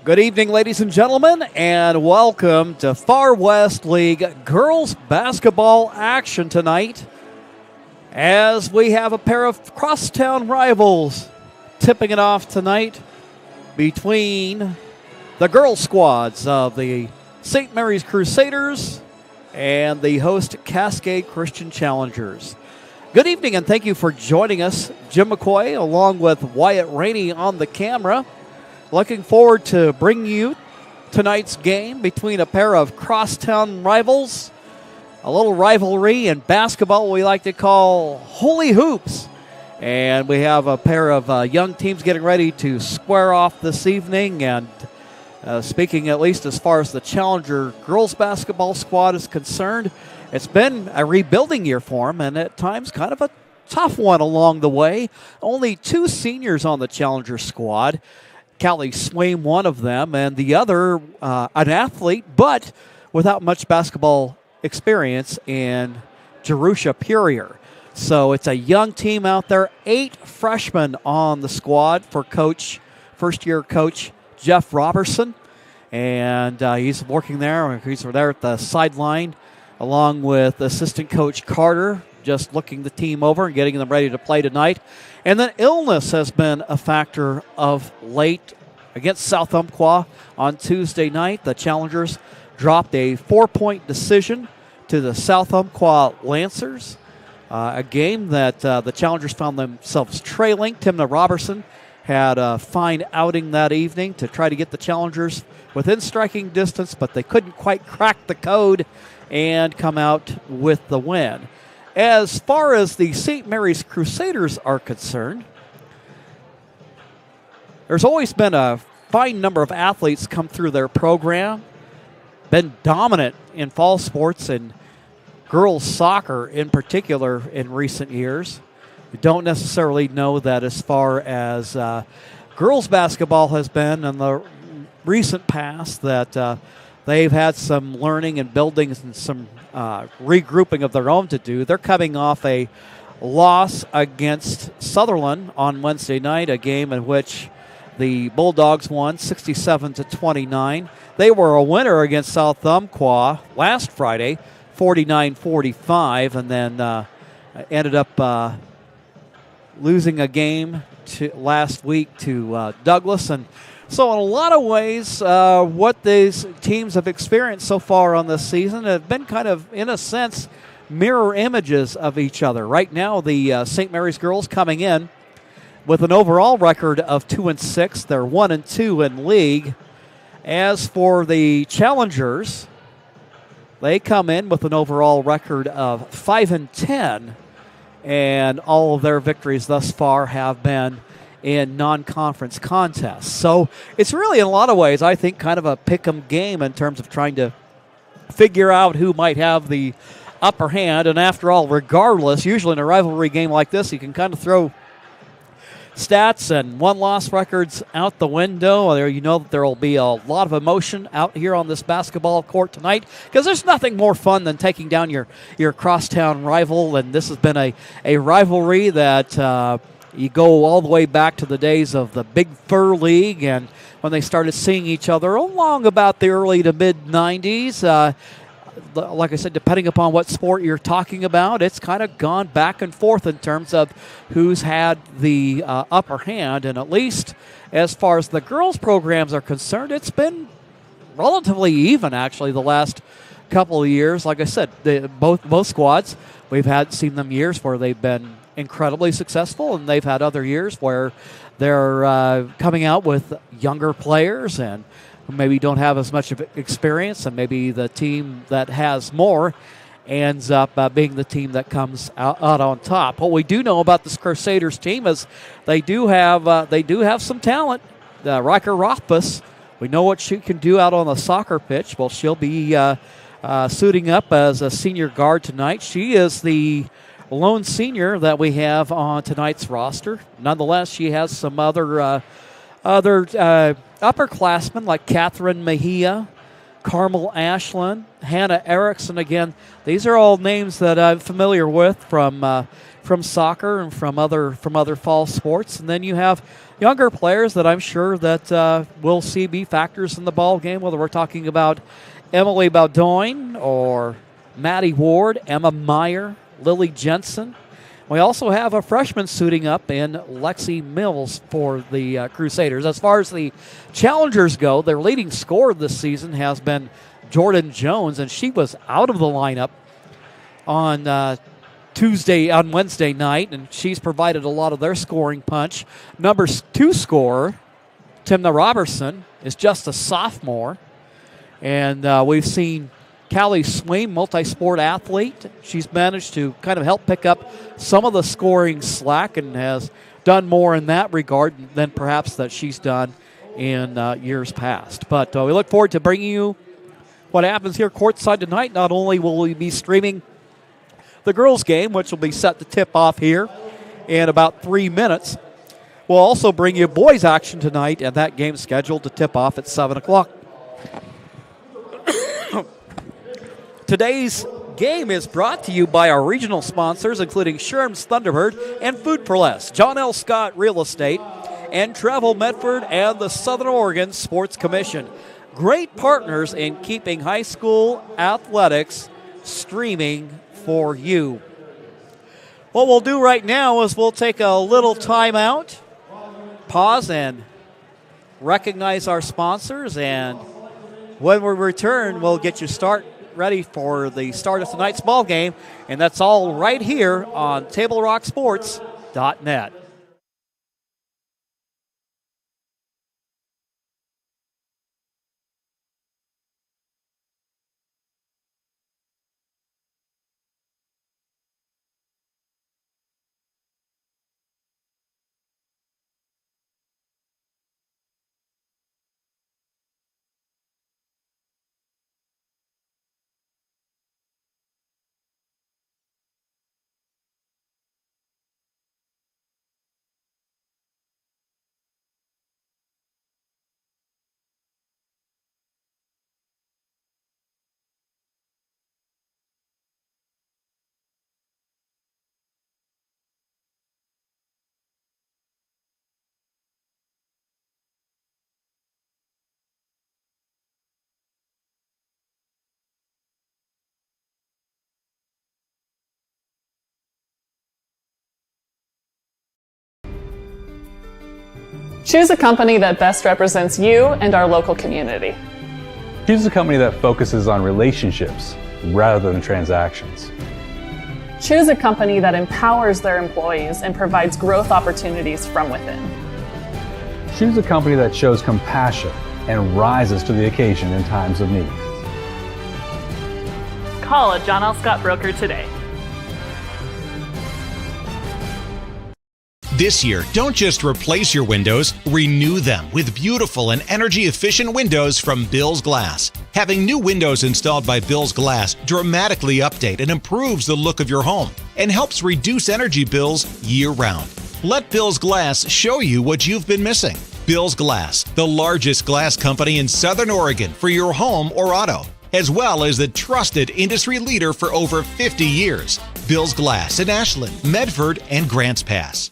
Good evening, ladies and gentlemen, and welcome to Far West League girls basketball action tonight as we have a pair of crosstown rivals tipping it off tonight between the girls squads of the St. Mary's Crusaders and the host Cascade Christian Challengers. Good evening, and thank you for joining us. Jim McCoy along with Wyatt Rainey on the camera. Looking forward to bringing you tonight's game between a pair of crosstown rivals. A little rivalry in basketball we like to call holy hoops. And we have a pair of young teams getting ready to square off this evening. And speaking at least as far as the Challenger girls basketball squad is concerned, it's been a rebuilding year for them, and at times kind of a tough one along the way. Only two seniors on the Challenger squad. Callie Swaim, one of them, and the other an athlete, but without much basketball experience in Jerusha Purier. So it's a young team out there. 8 freshmen on the squad for first-year coach Jeff Robertson. And he's working there. He's there at the sideline along with assistant coach Carter, just looking the team over and getting them ready to play tonight. And then illness has been a factor of late. Against South Umpqua on Tuesday night, the Challengers dropped a 4-point decision to the South Umpqua Lancers, a game that the Challengers found themselves trailing. Timna Robertson had a fine outing that evening to try to get the Challengers within striking distance, but they couldn't quite crack the code and come out with the win. As far as the St. Mary's Crusaders are concerned, there's always been a fine number of athletes come through their program, been dominant in fall sports and girls soccer in particular in recent years. You don't necessarily know that as far as girls basketball has been in the recent past, that they've had some learning and building and some regrouping of their own to do. They're coming off a loss against Sutherland on Wednesday night, a game in which the Bulldogs won 67-29. They were a winner against South Umpqua last Friday, 49-45, and then ended up losing a game last week to Douglas. And so in a lot of ways, what these teams have experienced so far on this season have been kind of, in a sense, mirror images of each other. Right now, the St. Mary's girls coming in with an overall record of 2-6. They're 1-2 in league. As for the Challengers, they come in with an overall record of 5-10, and all of their victories thus far have been in non-conference contests. So it's really, in a lot of ways, I think, kind of a pick-em game in terms of trying to figure out who might have the upper hand. And after all, regardless, usually in a rivalry game like this, you can kind of throw stats and one-loss records out the window. You know that there will be a lot of emotion out here on this basketball court tonight, because there's nothing more fun than taking down your crosstown rival. And this has been a rivalry that you go all the way back to the days of the Big Fur League, and when they started seeing each other along about the early to mid-90s. Like I said, depending upon what sport you're talking about, it's kind of gone back and forth in terms of who's had the upper hand. And at least as far as the girls' programs are concerned, it's been relatively even, actually, the last couple of years. Like I said, both squads, we've seen them years where they've been incredibly successful, and they've had other years where they're coming out with younger players and maybe don't have as much of experience, and maybe the team that has more ends up being the team that comes out on top. What we do know about this Crusaders team is they do have some talent. Riker Rothfuss, we know what she can do out on the soccer pitch. Well, she'll be suiting up as a senior guard tonight. She is the lone senior that we have on tonight's roster. Nonetheless, she has some other upperclassmen like Catherine Mejia, Carmel Ashland, Hannah Erickson. Again, these are all names that I'm familiar with from soccer and from other fall sports. And then you have younger players that I'm sure that we'll see be factors in the ball game, whether we're talking about Emily Bowdoin or Maddie Ward, Emma Meyer, Lily Jensen. We also have a freshman suiting up in Lexi Mills for the Crusaders. As far as the challengers go, their leading scorer this season has been Jordan Jones, and she was out of the lineup on Wednesday night, and she's provided a lot of their scoring punch. Number 2 scorer, Timna Robertson, is just a sophomore, and we've seen Callie Swain, multi-sport athlete. She's managed to kind of help pick up some of the scoring slack and has done more in that regard than perhaps that she's done in years past. But we look forward to bringing you what happens here courtside tonight. Not only will we be streaming the girls' game, which will be set to tip off here in about 3 minutes, we'll also bring you boys' action tonight, and that game scheduled to tip off at 7 o'clock. Today's game is brought to you by our regional sponsors, including Sherm's Thunderbird and Food for Less, John L. Scott Real Estate, and Travel Medford and the Southern Oregon Sports Commission. Great partners in keeping high school athletics streaming for you. What we'll do right now is we'll take a little timeout, pause, and recognize our sponsors, and when we return, we'll get you ready for the start of tonight's ball game, and that's all right here on TableRockSports.net. Choose a company that best represents you and our local community. Choose a company that focuses on relationships rather than transactions. Choose a company that empowers their employees and provides growth opportunities from within. Choose a company that shows compassion and rises to the occasion in times of need. Call a John L. Scott broker today. This year, don't just replace your windows, renew them with beautiful and energy-efficient windows from Bill's Glass. Having new windows installed by Bill's Glass dramatically update and improves the look of your home and helps reduce energy bills year-round. Let Bill's Glass show you what you've been missing. Bill's Glass, the largest glass company in Southern Oregon for your home or auto, as well as the trusted industry leader for over 50 years. Bill's Glass in Ashland, Medford, and Grants Pass.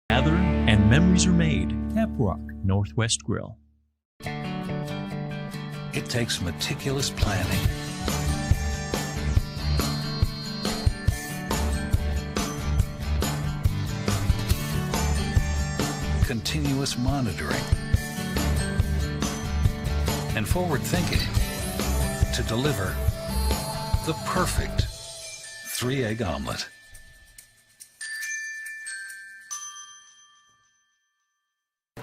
Gather and memories are made. Tap Rock Northwest Grill. It takes meticulous planning, continuous monitoring, and forward thinking to deliver the perfect 3-egg omelet.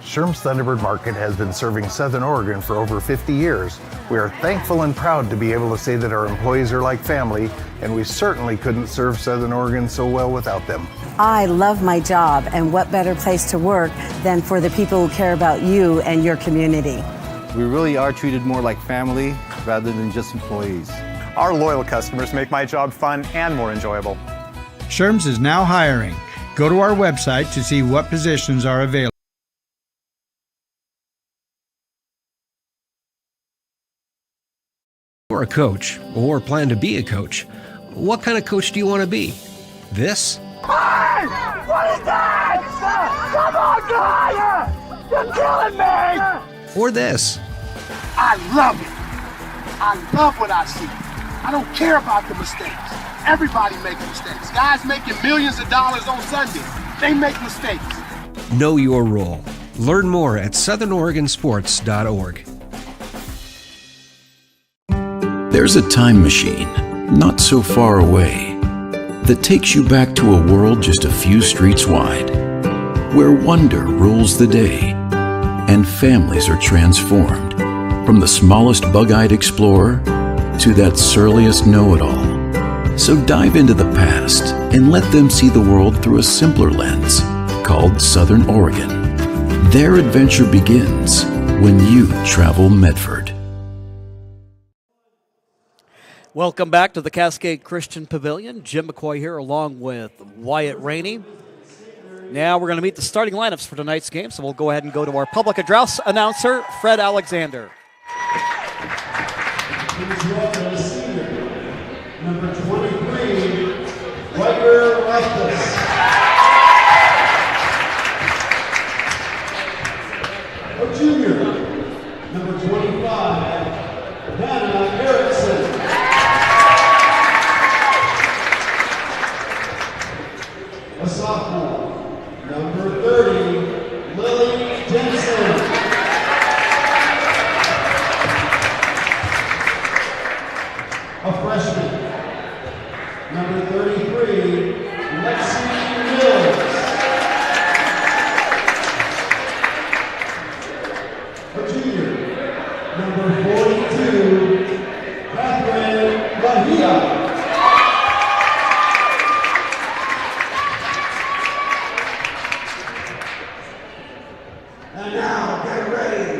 Sherm's Thunderbird Market has been serving Southern Oregon for over 50 years. We are thankful and proud to be able to say that our employees are like family, and we certainly couldn't serve Southern Oregon so well without them. I love my job, and what better place to work than for the people who care about you and your community. We really are treated more like family rather than just employees. Our loyal customers make my job fun and more enjoyable. Sherm's is now hiring. Go to our website to see what positions are available. You're a coach or plan to be a coach. What kind of coach do you want to be? This? Hey! What is that? Come on, God! You're killing me! Or this? I love it. I love what I see. I don't care about the mistakes. Everybody makes mistakes. Guys making millions of dollars on Sunday, they make mistakes. Know your role. Learn more at southernoregonsports.org. There's a time machine, not so far away, that takes you back to a world just a few streets wide, where wonder rules the day, and families are transformed, from the smallest bug-eyed explorer to that surliest know-it-all. So dive into the past and let them see the world through a simpler lens, called Southern Oregon. Their adventure begins when you travel Medford. Welcome back to the Cascade Christian Pavilion. Jim McCoy here along with Wyatt Rainey. Now we're going to meet the starting lineups for tonight's game, so we'll go ahead and go to our public address announcer, Fred Alexander. Please welcome the senior, number 23, Riker Leftis. A junior, number 25, Hannah Erickson. A sophomore, number 30, Lily Jensen. A freshman, number 33, Lexi Mills. A junior, number 42, Catherine Lahia. And now get ready,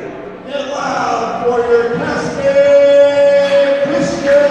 get loud for your Cascade Christian.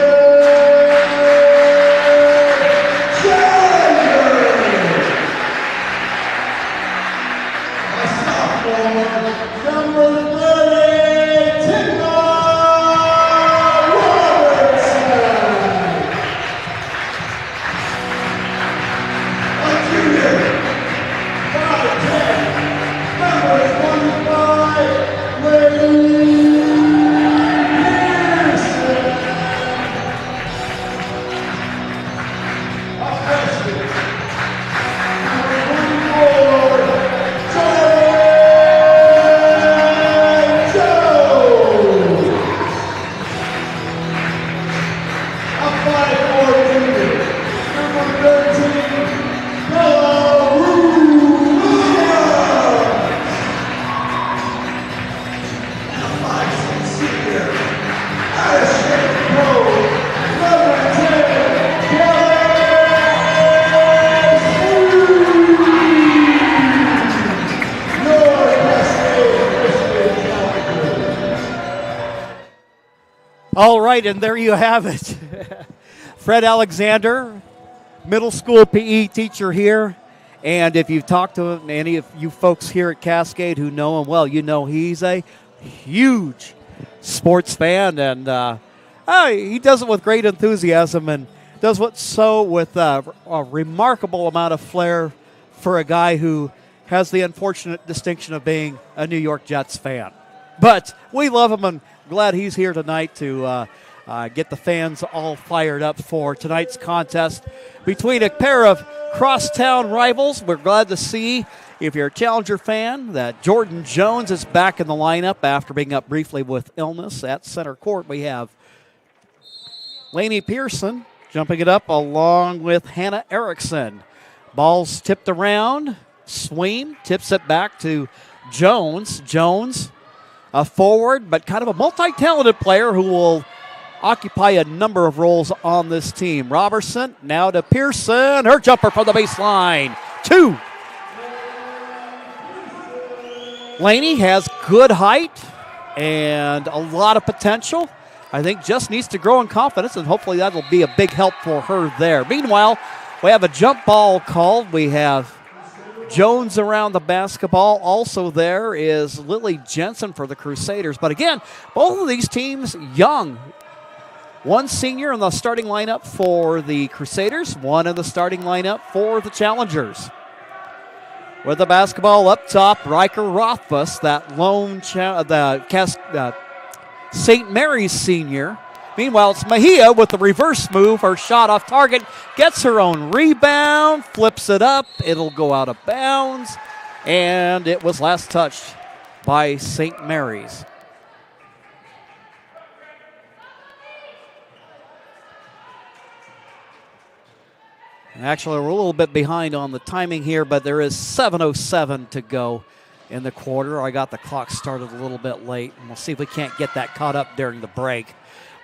All right, and there you have it. Fred Alexander, middle school PE teacher here. And if you've talked to any of you folks here at Cascade who know him well, you know he's a huge sports fan. And he does it with great enthusiasm and does with a remarkable amount of flair for a guy who has the unfortunate distinction of being a New York Jets fan. But we love him and glad he's here tonight to get the fans all fired up for tonight's contest between a pair of crosstown rivals. We're glad to see, if you're a Challenger fan, that Jordan Jones is back in the lineup after being up briefly with illness. At center court, we have Lainey Pearson jumping it up along with Hannah Erickson. Ball's tipped around. Swain tips it back to Jones. Jones, a forward, but kind of a multi-talented player who will occupy a number of roles on this team. Robertson, now to Pearson. Her jumper from the baseline. 2. Laney has good height and a lot of potential. I think just needs to grow in confidence, and hopefully that'll be a big help for her there. Meanwhile, we have a jump ball called. We have Jones around the basketball. Also there is Lily Jensen for the Crusaders. But again, both of these teams young. One senior in the starting lineup for the Crusaders, one in the starting lineup for the Challengers. With the basketball up top, Riker Rothfuss, that lone St. Mary's senior. Meanwhile, it's Mejia with the reverse move. Her shot off target, gets her own rebound, flips it up. It'll go out of bounds, and it was last touched by St. Mary's. Actually, we're a little bit behind on the timing here, but there is 7:07 to go in the quarter. I got the clock started a little bit late, and we'll see if we can't get that caught up during the break.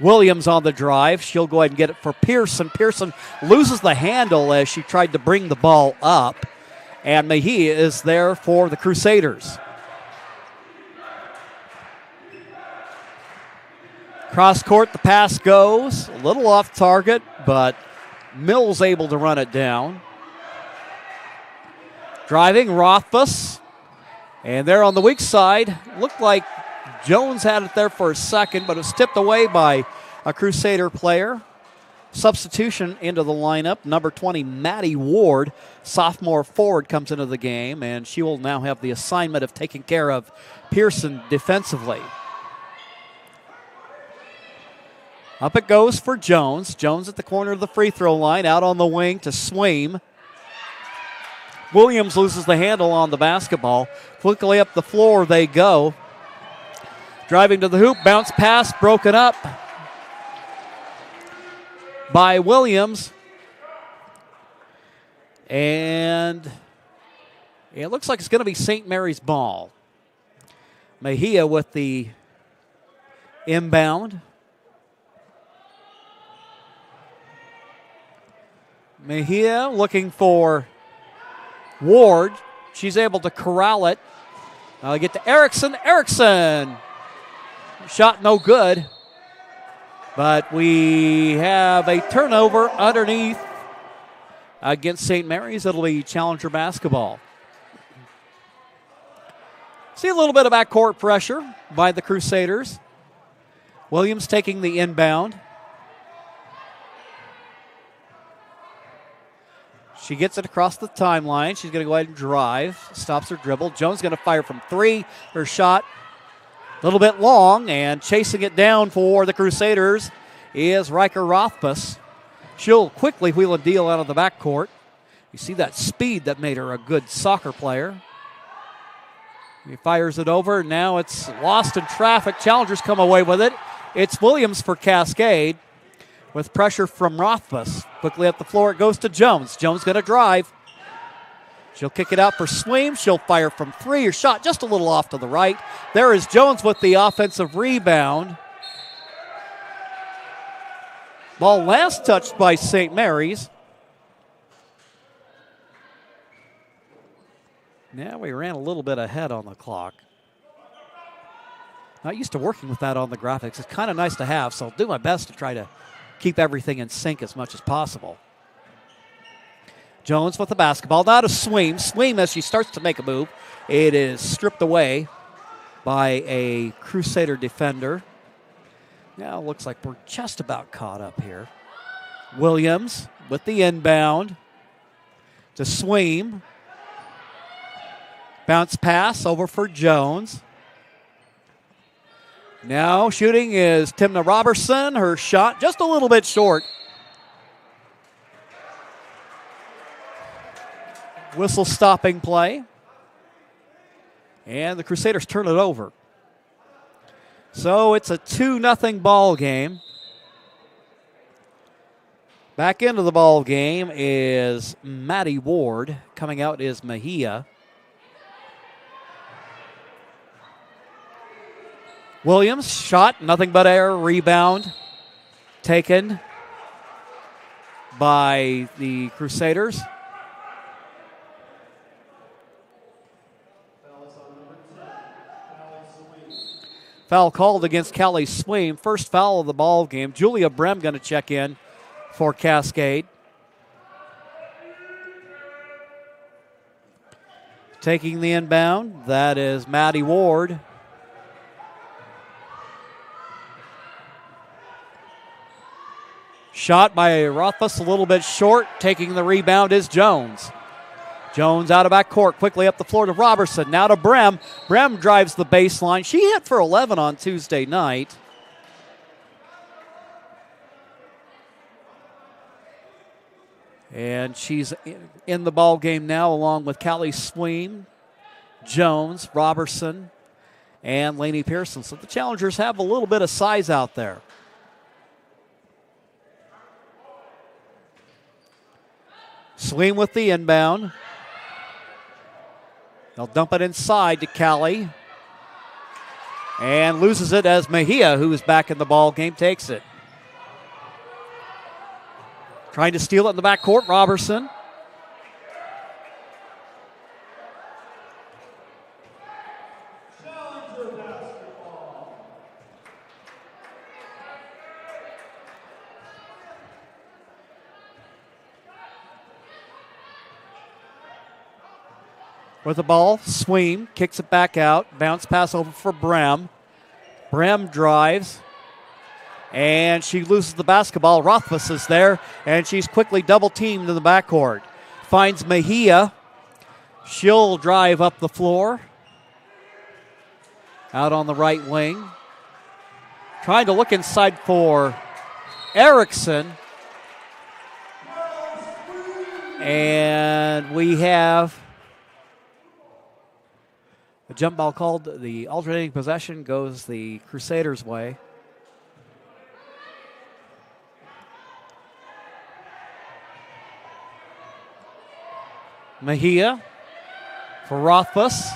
Williams on the drive. She'll go ahead and get it for Pearson. Pearson loses the handle as she tried to bring the ball up, and Mejia is there for the Crusaders. Cross court, the pass goes. A little off target, but Mills able to run it down. Driving, Rothfuss. And there on the weak side, looked like Jones had it there for a second, but it was tipped away by a Crusader player. Substitution into the lineup. Number 20, Maddie Ward, sophomore forward, comes into the game, and she will now have the assignment of taking care of Pearson defensively. Up it goes for Jones. Jones at the corner of the free throw line, out on the wing to Swaim. Williams loses the handle on the basketball. Quickly up the floor they go. Driving to the hoop, bounce pass, broken up by Williams. And it looks like it's going to be St. Mary's ball. Mejia with the inbound. Mejia looking for Ward. She's able to corral it. Get to Erickson. Erickson. Shot no good. But we have a turnover underneath against St. Mary's. It'll be Challenger basketball. See a little bit of backcourt pressure by the Crusaders. Williams taking the inbound. She gets it across the timeline. She's going to go ahead and drive. Stops her dribble. Jones going to fire from 3. Her shot a little bit long, and chasing it down for the Crusaders is Riker Rothfuss. She'll quickly wheel a deal out of the backcourt. You see that speed that made her a good soccer player. He fires it over. Now it's lost in traffic. Challengers come away with it. It's Williams for Cascade with pressure from Rothfuss. Quickly up the floor, it goes to Jones. Jones going to drive. She'll kick it out for Swaim. She'll fire from 3. Her shot just a little off to the right. There is Jones with the offensive rebound. Ball last touched by St. Mary's. Now we ran a little bit ahead on the clock. Not used to working with that on the graphics. It's kind of nice to have, so I'll do my best to try to keep everything in sync as much as possible. Jones with the basketball. Now to Swaim. Swaim, as she starts to make a move, it is stripped away by a Crusader defender. Now it looks like we're just about caught up here. Williams with the inbound to Swaim. Bounce pass over for Jones. Now shooting is Timna Robertson. Her shot just a little bit short. Whistle stopping play. And the Crusaders turn it over. So it's a 2-0 ball game. Back into the ball game is Maddie Ward. Coming out is Mejia. Williams, shot, nothing but air, rebound taken by the Crusaders. Foul called against Callie Swaim. First foul of the ball game. Julia Brem going to check in for Cascade. Taking the inbound, that is Maddie Ward. Shot by Rothfuss, a little bit short. Taking the rebound is Jones. Jones out of back court, quickly up the floor to Robertson. Now to Brem. Brem drives the baseline. She hit for 11 on Tuesday night. And she's in the ball game now, along with Callie Swaim, Jones, Robertson, and Lainey Pearson. So the Challengers have a little bit of size out there. Swaim with the inbound. They'll dump it inside to Callie. And loses it as Mejia, who is back in the ball game, takes it. Trying to steal it in the backcourt, Robertson. With the ball, Swaim kicks it back out. Bounce pass over for Brem. Brem drives. And she loses the basketball. Rothfuss is there, and she's quickly double-teamed in the backcourt. Finds Mejia. She'll drive up the floor. Out on the right wing. Trying to look inside for Erickson. And we have a jump ball called. The alternating possession goes the Crusaders' way. Mejia for Rothfuss.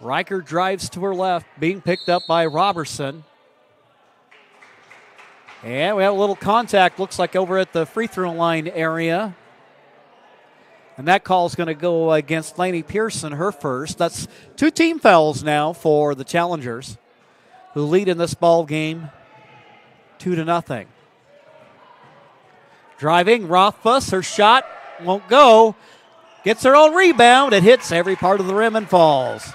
Riker drives to her left, being picked up by Robertson. And we have a little contact, looks like over at the free throw line area. And that call is going to go against Lainey Pearson, her first. That's 2 team fouls now for the Challengers, who lead in this ball game 2-0. Driving, Rothfuss, her shot won't go. Gets her own rebound. It hits every part of the rim and falls.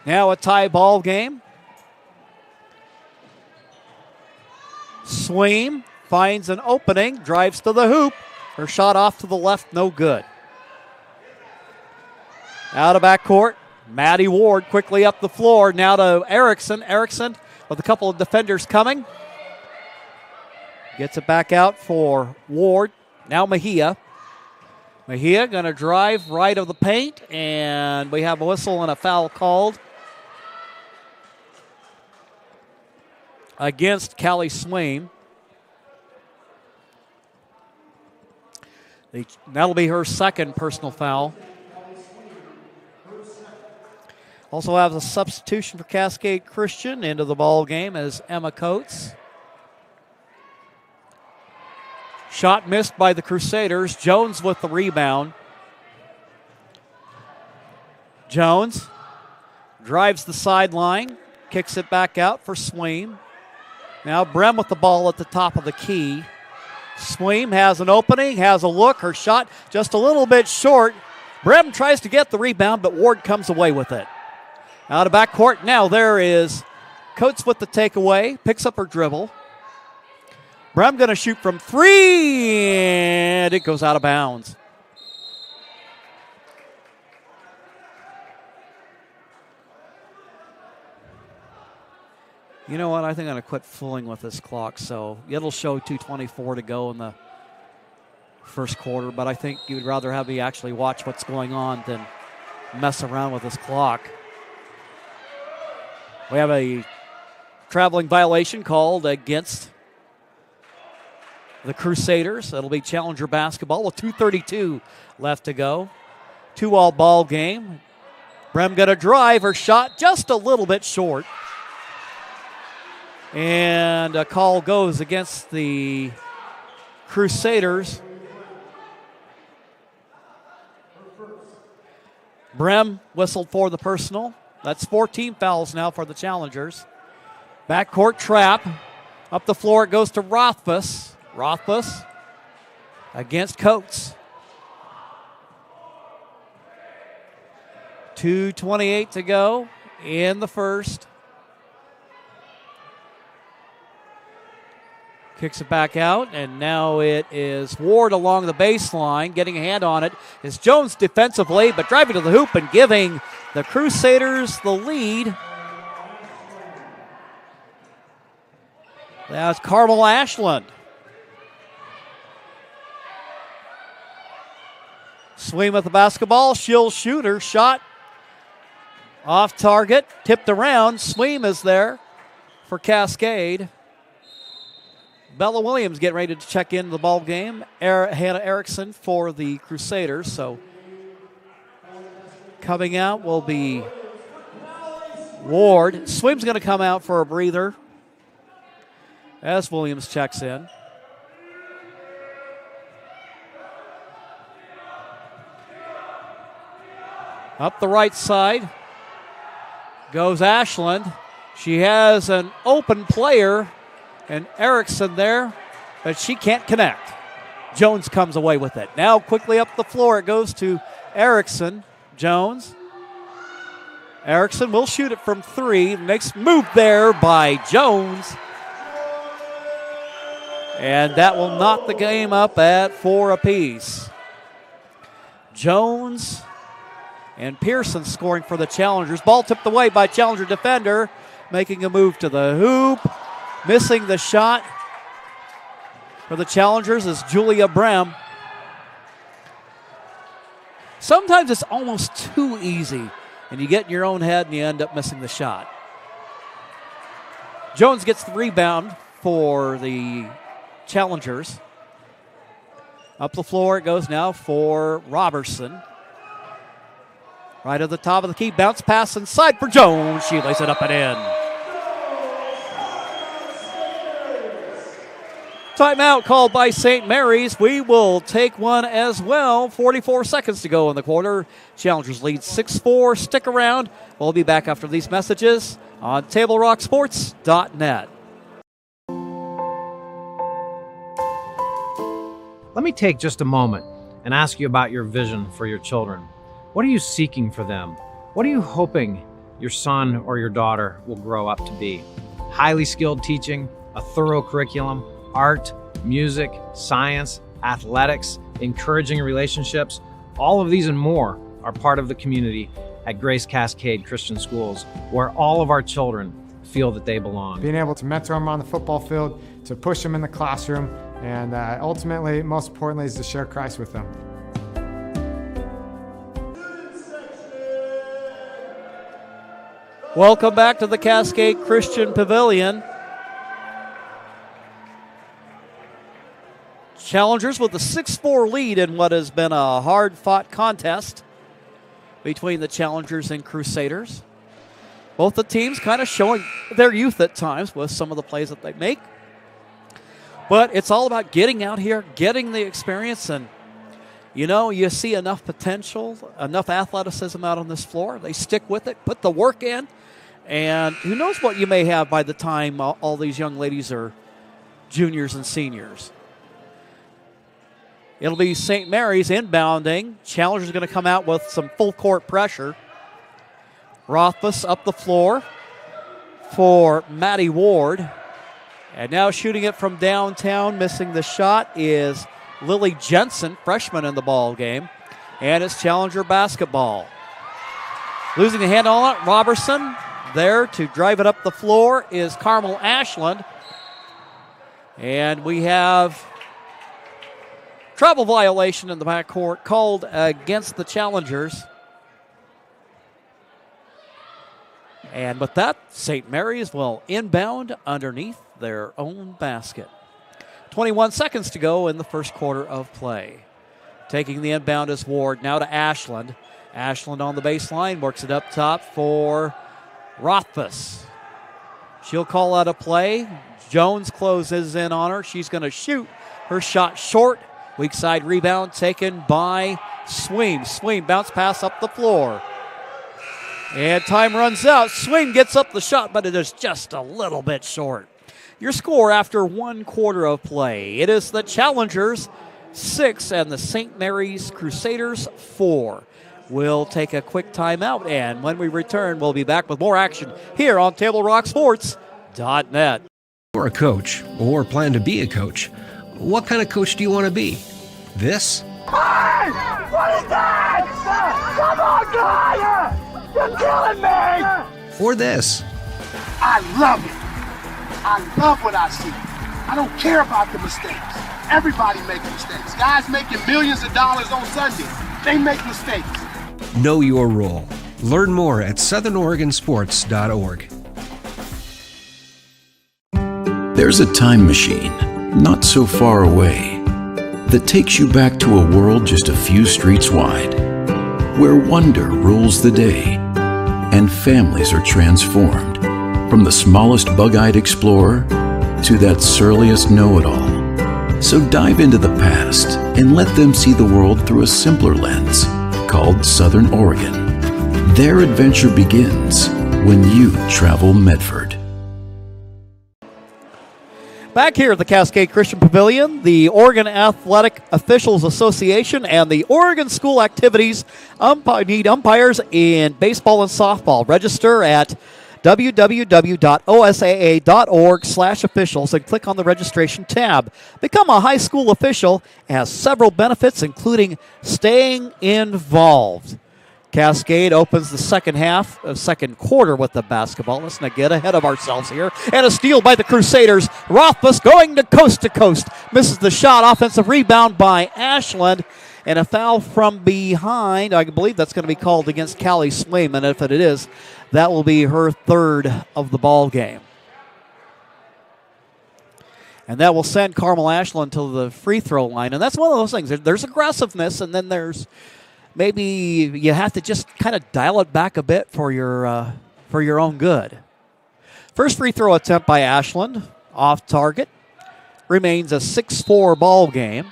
Now a tie ball game. Swaim finds an opening, drives to the hoop. Her shot off to the left, no good. Out of backcourt, Maddie Ward quickly up the floor. Now to Erickson. Erickson with a couple of defenders coming. Gets it back out for Ward. Now Mejia. Mejia going to drive right of the paint, and we have a whistle and a foul called against Callie Swaim. That'll be her second personal foul. Also have a substitution for Cascade Christian into the ball game as Emma Coates. Shot missed by the Crusaders. Jones with the rebound. Jones drives the sideline, kicks it back out for Swaim. Now Brem with the ball at the top of the key. Swaim has an opening, has a look. Her shot just a little bit short. Brem tries to get the rebound, but Ward comes away with it. Out of backcourt, now there is Coates with the takeaway, picks up her dribble. Brem going to shoot from 3, and it goes out of bounds. You know what? I think I'm going to quit fooling with this clock. So it'll show 2:24 to go in the first quarter, but I think you'd rather have me actually watch what's going on than mess around with this clock. We have a traveling violation called against the Crusaders. It'll be Challenger basketball with 2:32 left to go. 2-all ball game. Brem got a drive. Her shot just a little bit short. And a call goes against the Crusaders. Brem whistled for the personal. That's 14 fouls now for the Challengers. Backcourt trap. Up the floor it goes to Rothfuss. Rothfuss against Coates. 2:28 to go in the first. Kicks it back out, and now it is Ward along the baseline. Getting a hand on it is Jones defensively, but driving to the hoop and giving the Crusaders the lead. That's Carmel Ashland. Swing with the basketball. She'll shoot her shot. Off target, tipped around. Sweem is there for Cascade. Bella Williams getting ready to check into the ball game. Hannah Erickson for the Crusaders. So coming out will be Ward. Sweem's going to come out for a breather as Williams checks in. Up the right side goes Ashland. She has an open player and Erickson there, but she can't connect. Jones comes away with it. Now quickly up the floor it goes to Erickson. Jones. Erickson will shoot it from 3. Next move there by Jones. And that will knock the game up at 4 apiece. Jones and Pearson scoring for the Challengers. Ball tipped away by Challenger defender, making a move to the hoop. Missing the shot for the Challengers is Julia Brem. Sometimes it's almost too easy, and you get in your own head and you end up missing the shot. Jones gets the rebound for the Challengers. Up the floor it goes now for Robertson. Right at the top of the key, bounce pass inside for Jones. She lays it up and in. Timeout called by St. Mary's. We will take one as well. 44 seconds to go in the quarter. Challengers lead 6-4. Stick around. We'll be back after these messages on TableRockSports.net. Let me take just a moment and ask you about your vision for your children. What are you seeking for them? What are you hoping your son or your daughter will grow up to be? Highly skilled teaching, a thorough curriculum, art, music, science, athletics, encouraging relationships, all of these and more are part of the community at Grace Cascade Christian Schools, where all of our children feel that they belong. Being able to mentor them on the football field, to push them in the classroom, and ultimately, most importantly, is to share Christ with them. Welcome back to the Cascade Christian Pavilion. Challengers with a 6-4 lead in what has been a hard-fought contest between the Challengers and Crusaders. Both the teams kind of showing their youth at times with some of the plays that they make. But it's all about getting out here, getting the experience, and you know, you see enough potential, enough athleticism out on this floor. They stick with it, put the work in, and who knows what you may have by the time all these young ladies are juniors and seniors. It'll be St. Mary's inbounding. Challengers going to come out with some full court pressure. Rothfuss up the floor for Maddie Ward. And now shooting it from downtown, missing the shot, is Lily Jensen, freshman in the ball game. And it's Challenger basketball. Losing the handle on it, Robertson. There to drive it up the floor is Carmel Ashland. And we have travel violation in the backcourt called against the Challengers. And with that, St. Mary's will inbound underneath their own basket. 21 seconds to go in the first quarter of play. Taking the inbound is Ward. Now to Ashland. Ashland on the baseline, works it up top for Rothfuss. She'll call out a play. Jones closes in on her. She's going to shoot her shot short. Weak side rebound taken by Sweem. Sweem bounce pass up the floor. And time runs out. Sweem gets up the shot, but it is just a little bit short. Your score after 1 quarter of play. It is the Challengers 6 and the St. Mary's Crusaders 4. We'll take a quick timeout, and when we return, we'll be back with more action here on TableRockSports.net. You're a coach or plan to be a coach. What kind of coach do you want to be? This? Hey! What is that? Come on, guy! You're killing me! Or this? I love it. I love what I see. I don't care about the mistakes. Everybody makes mistakes. Guys making millions of dollars on Sunday, they make mistakes. Know your role. Learn more at southernoregonsports.org. There's a time machine, not so far away, that takes you back to a world just a few streets wide, where wonder rules the day, and families are transformed, from the smallest bug-eyed explorer to that surliest know-it-all. So dive into the past and let them see the world through a simpler lens, called Southern Oregon. Their adventure begins when you travel Medford. Back here at the Cascade Christian Pavilion, the Oregon Athletic Officials Association and the Oregon School Activities need umpires in baseball and softball. Register at www.osaa.org/officials and click on the registration tab. Become a high school official. It has several benefits, including staying involved. Cascade opens the second quarter with the basketball. Let's not get ahead of ourselves here. And a steal by the Crusaders. Rothfuss going to coast, misses the shot. Offensive rebound by Ashland. And a foul from behind. I believe that's going to be called against Callie Sweem. And if it is, that will be her third of the ball game. And that will send Carmel Ashland to the free throw line. And that's one of those things. There's aggressiveness, and then there's maybe you have to just kind of dial it back a bit for your own good. First free throw attempt by Ashland, off target. Remains a 6-4 ball game.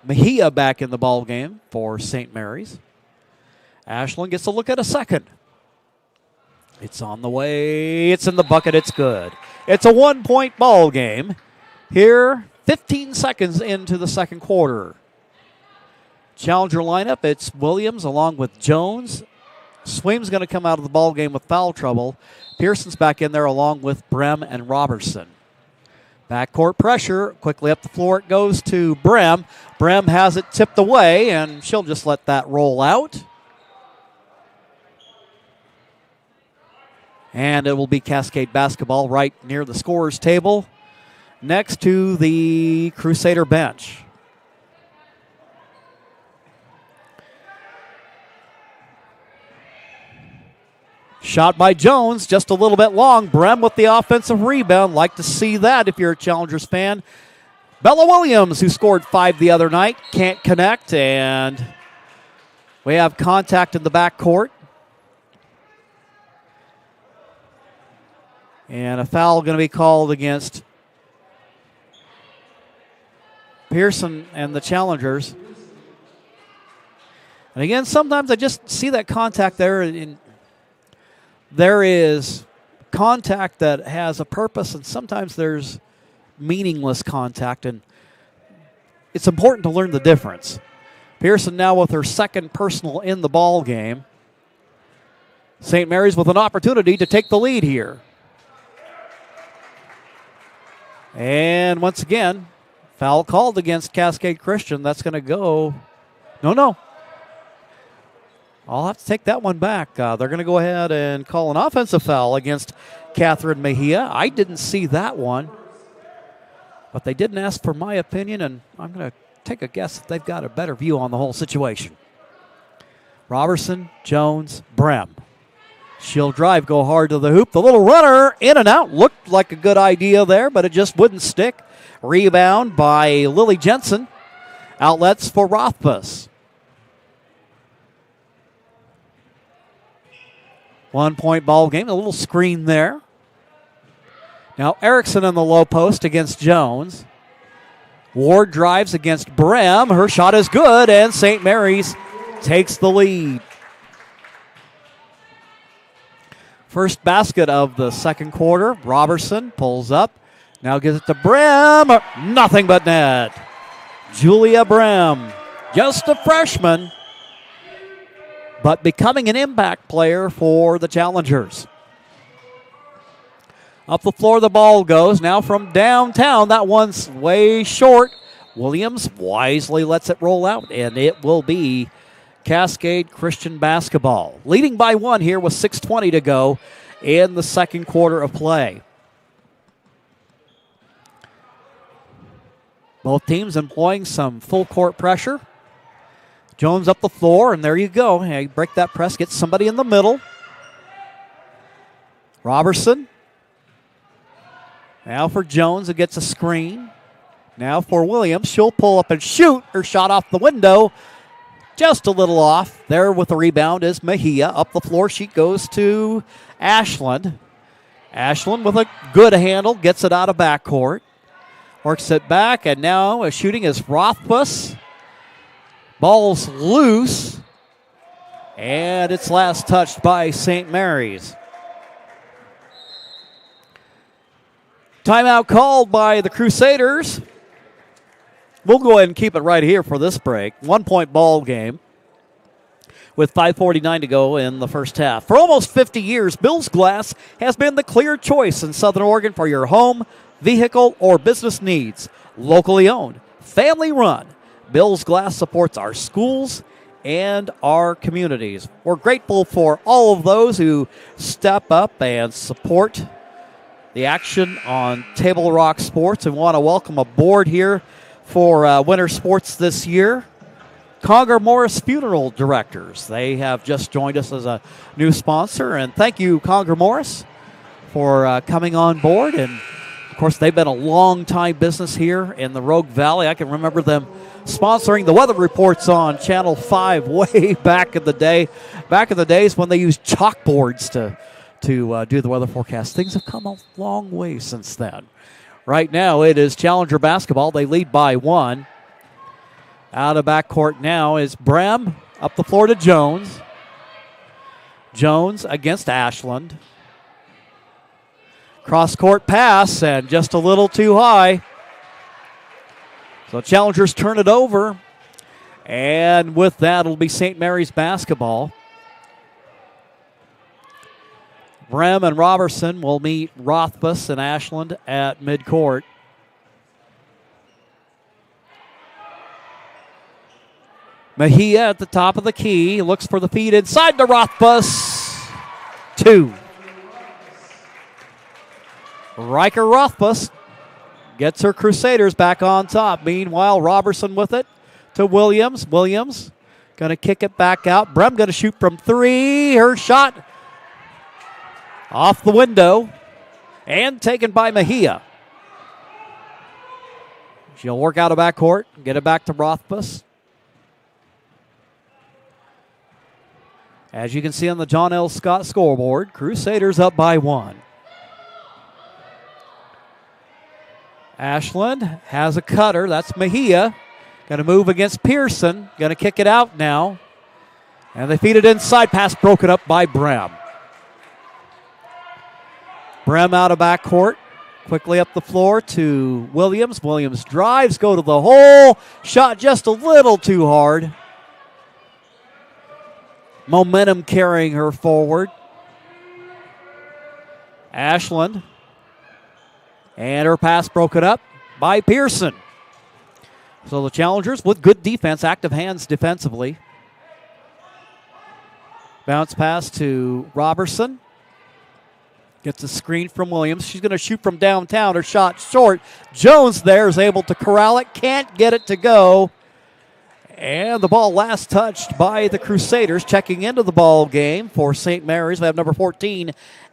Mejia back in the ball game for St. Mary's. Ashland gets a look at a second. It's on the way. It's in the bucket. It's good. It's a 1-point ball game. Here, 15 seconds into the second quarter. Challenger lineup, it's Williams along with Jones. Sweem's going to come out of the ball game with foul trouble. Pearson's back in there along with Brem and Robertson. Backcourt pressure. Quickly up the floor it goes to Brem. Brem has it tipped away, and she'll just let that roll out. And it will be Cascade basketball right near the scorer's table next to the Crusader bench. Shot by Jones, just a little bit long. Brem with the offensive rebound. Like to see that if you're a Challengers fan. Bella Williams, who scored 5 the other night, can't connect, and we have contact in the backcourt. And a foul going to be called against Pearson and the Challengers. And again, sometimes I just see that contact there. And there is contact that has a purpose, and sometimes there's meaningless contact. And it's important to learn the difference. Pearson now with her second personal in the ball game. St. Mary's with an opportunity to take the lead here. And once again, foul called against Cascade Christian. That's going to go. No. I'll have to take that one back. They're going to go ahead and call an offensive foul against Catherine Mejia. I didn't see that one. But they didn't ask for my opinion, and I'm going to take a guess that they've got a better view on the whole situation. Robertson, Jones, Brem. She'll drive, go hard to the hoop. The little runner in and out. Looked like a good idea there, but it just wouldn't stick. Rebound by Lily Jensen. Outlets for Rothfuss. 1 point ball game. A little screen there. Now Erickson in the low post against Jones. Ward drives against Brem. Her shot is good, and St. Mary's takes the lead. First basket of the second quarter. Robertson pulls up. Now gives it to Brem. Nothing but net. Julia Brem, just a freshman, but becoming an impact player for the Challengers. Up the floor the ball goes. Now from downtown. That one's way short. Williams wisely lets it roll out, and it will be Cascade Christian basketball. Leading by 1 here with 6:20 to go in the second quarter of play. Both teams employing some full court pressure. Jones up the floor, and there you go. Hey, break that press, get somebody in the middle. Robertson. Now for Jones, who gets a screen. Now for Williams. She'll pull up and shoot. Her shot off the window. Just a little off. There with the rebound is Mejia. Up the floor she goes to Ashland. Ashland with a good handle. Gets it out of backcourt. Works it back, and now shooting is Rothfuss. Ball's loose. And it's last touched by St. Mary's. Timeout called by the Crusaders. We'll go ahead and keep it right here for this break. 1 point ball game with 5:49 to go in the first half. For almost 50 years, Bill's Glass has been the clear choice in Southern Oregon for your home, vehicle, or business needs. Locally owned, family run, Bill's Glass supports our schools and our communities. We're grateful for all of those who step up and support the action on Table Rock Sports, and want to welcome aboard here for winter sports this year, Conger Morris Funeral Directors. They have just joined us as a new sponsor, and thank you, Conger Morris, for coming on board. And of course, they've been a long-time business here in the Rogue Valley. I can remember them sponsoring the weather reports on Channel 5 way back in the day, back in the days when they used chalkboards to do the weather forecast. Things have come a long way since then. Right now, it is Challenger basketball. They lead by 1. Out of backcourt now is Brem. Up the floor to Jones. Jones against Ashland. Cross-court pass, and just a little too high. So Challengers turn it over. And with that, it'll be St. Mary's basketball. Brem and Robertson will meet Rothfuss and Ashland at midcourt. Mejia at the top of the key. Looks for the feed inside to Rothfuss. 2. Riker Rothfuss gets her Crusaders back on top. Meanwhile, Robertson with it to Williams. Williams going to kick it back out. Brem going to shoot from 3. Her shot off the window and taken by Mejia. She'll work out of backcourt, get it back to Rothfuss. As you can see on the John L. Scott scoreboard, Crusaders up by 1. Ashland has a cutter. That's Mejia. Going to move against Pearson. Going to kick it out now. And they feed it inside. Pass broken up by Brem. Brem out of backcourt. Quickly up the floor to Williams. Williams drives, go to the hole. Shot just a little too hard. Momentum carrying her forward. Ashland. And her pass broken up by Pearson. So the Challengers with good defense, active hands defensively. Bounce pass to Robertson. Gets a screen from Williams. She's going to shoot from downtown. Her shot short. Jones there is able to corral it. Can't get it to go. And the ball last touched by the Crusaders. Checking into the ball game for St. Mary's, we have number 14,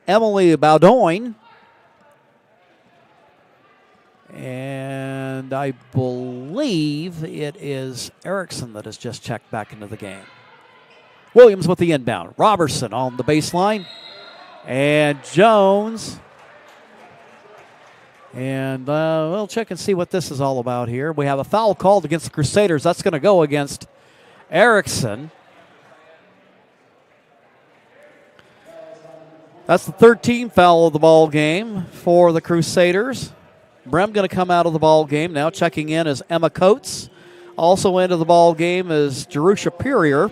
Emily Bowdoin. And I believe it is Erickson that has just checked back into the game. Williams with the inbound. Robertson on the baseline. And Jones. And we'll check and see what this is all about here. We have a foul called against the Crusaders. That's going to go against Erickson. That's the 13th foul of the ball game for the Crusaders. Brem going to come out of the ball game. Now checking in is Emma Coates. Also into the ball game is Jerusha Perrier.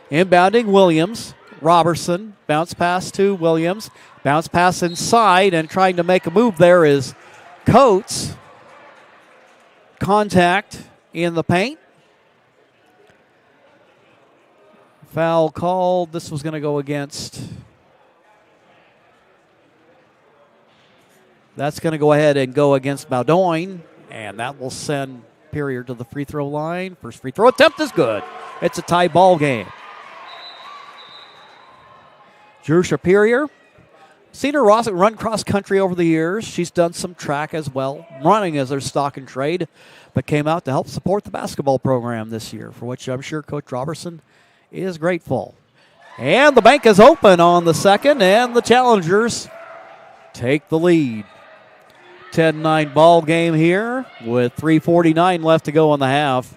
Inbounding Williams. Robertson. Bounce pass to Williams. Bounce pass inside, and trying to make a move there is Coates. Contact in the paint. Foul called. This was going to go against. That's going to go ahead and go against Bowdoin, and that will send Perrier to the free throw line. First free throw attempt is good. It's a tie ball game. Jerusha Perrier. Seen her run cross country over the years. She's done some track as well, running as her stock and trade, but came out to help support the basketball program this year, for which I'm sure Coach Robertson is grateful. And the bank is open on the second, and the Challengers take the lead. 10-9 ball game here with 3:49 left to go in the half.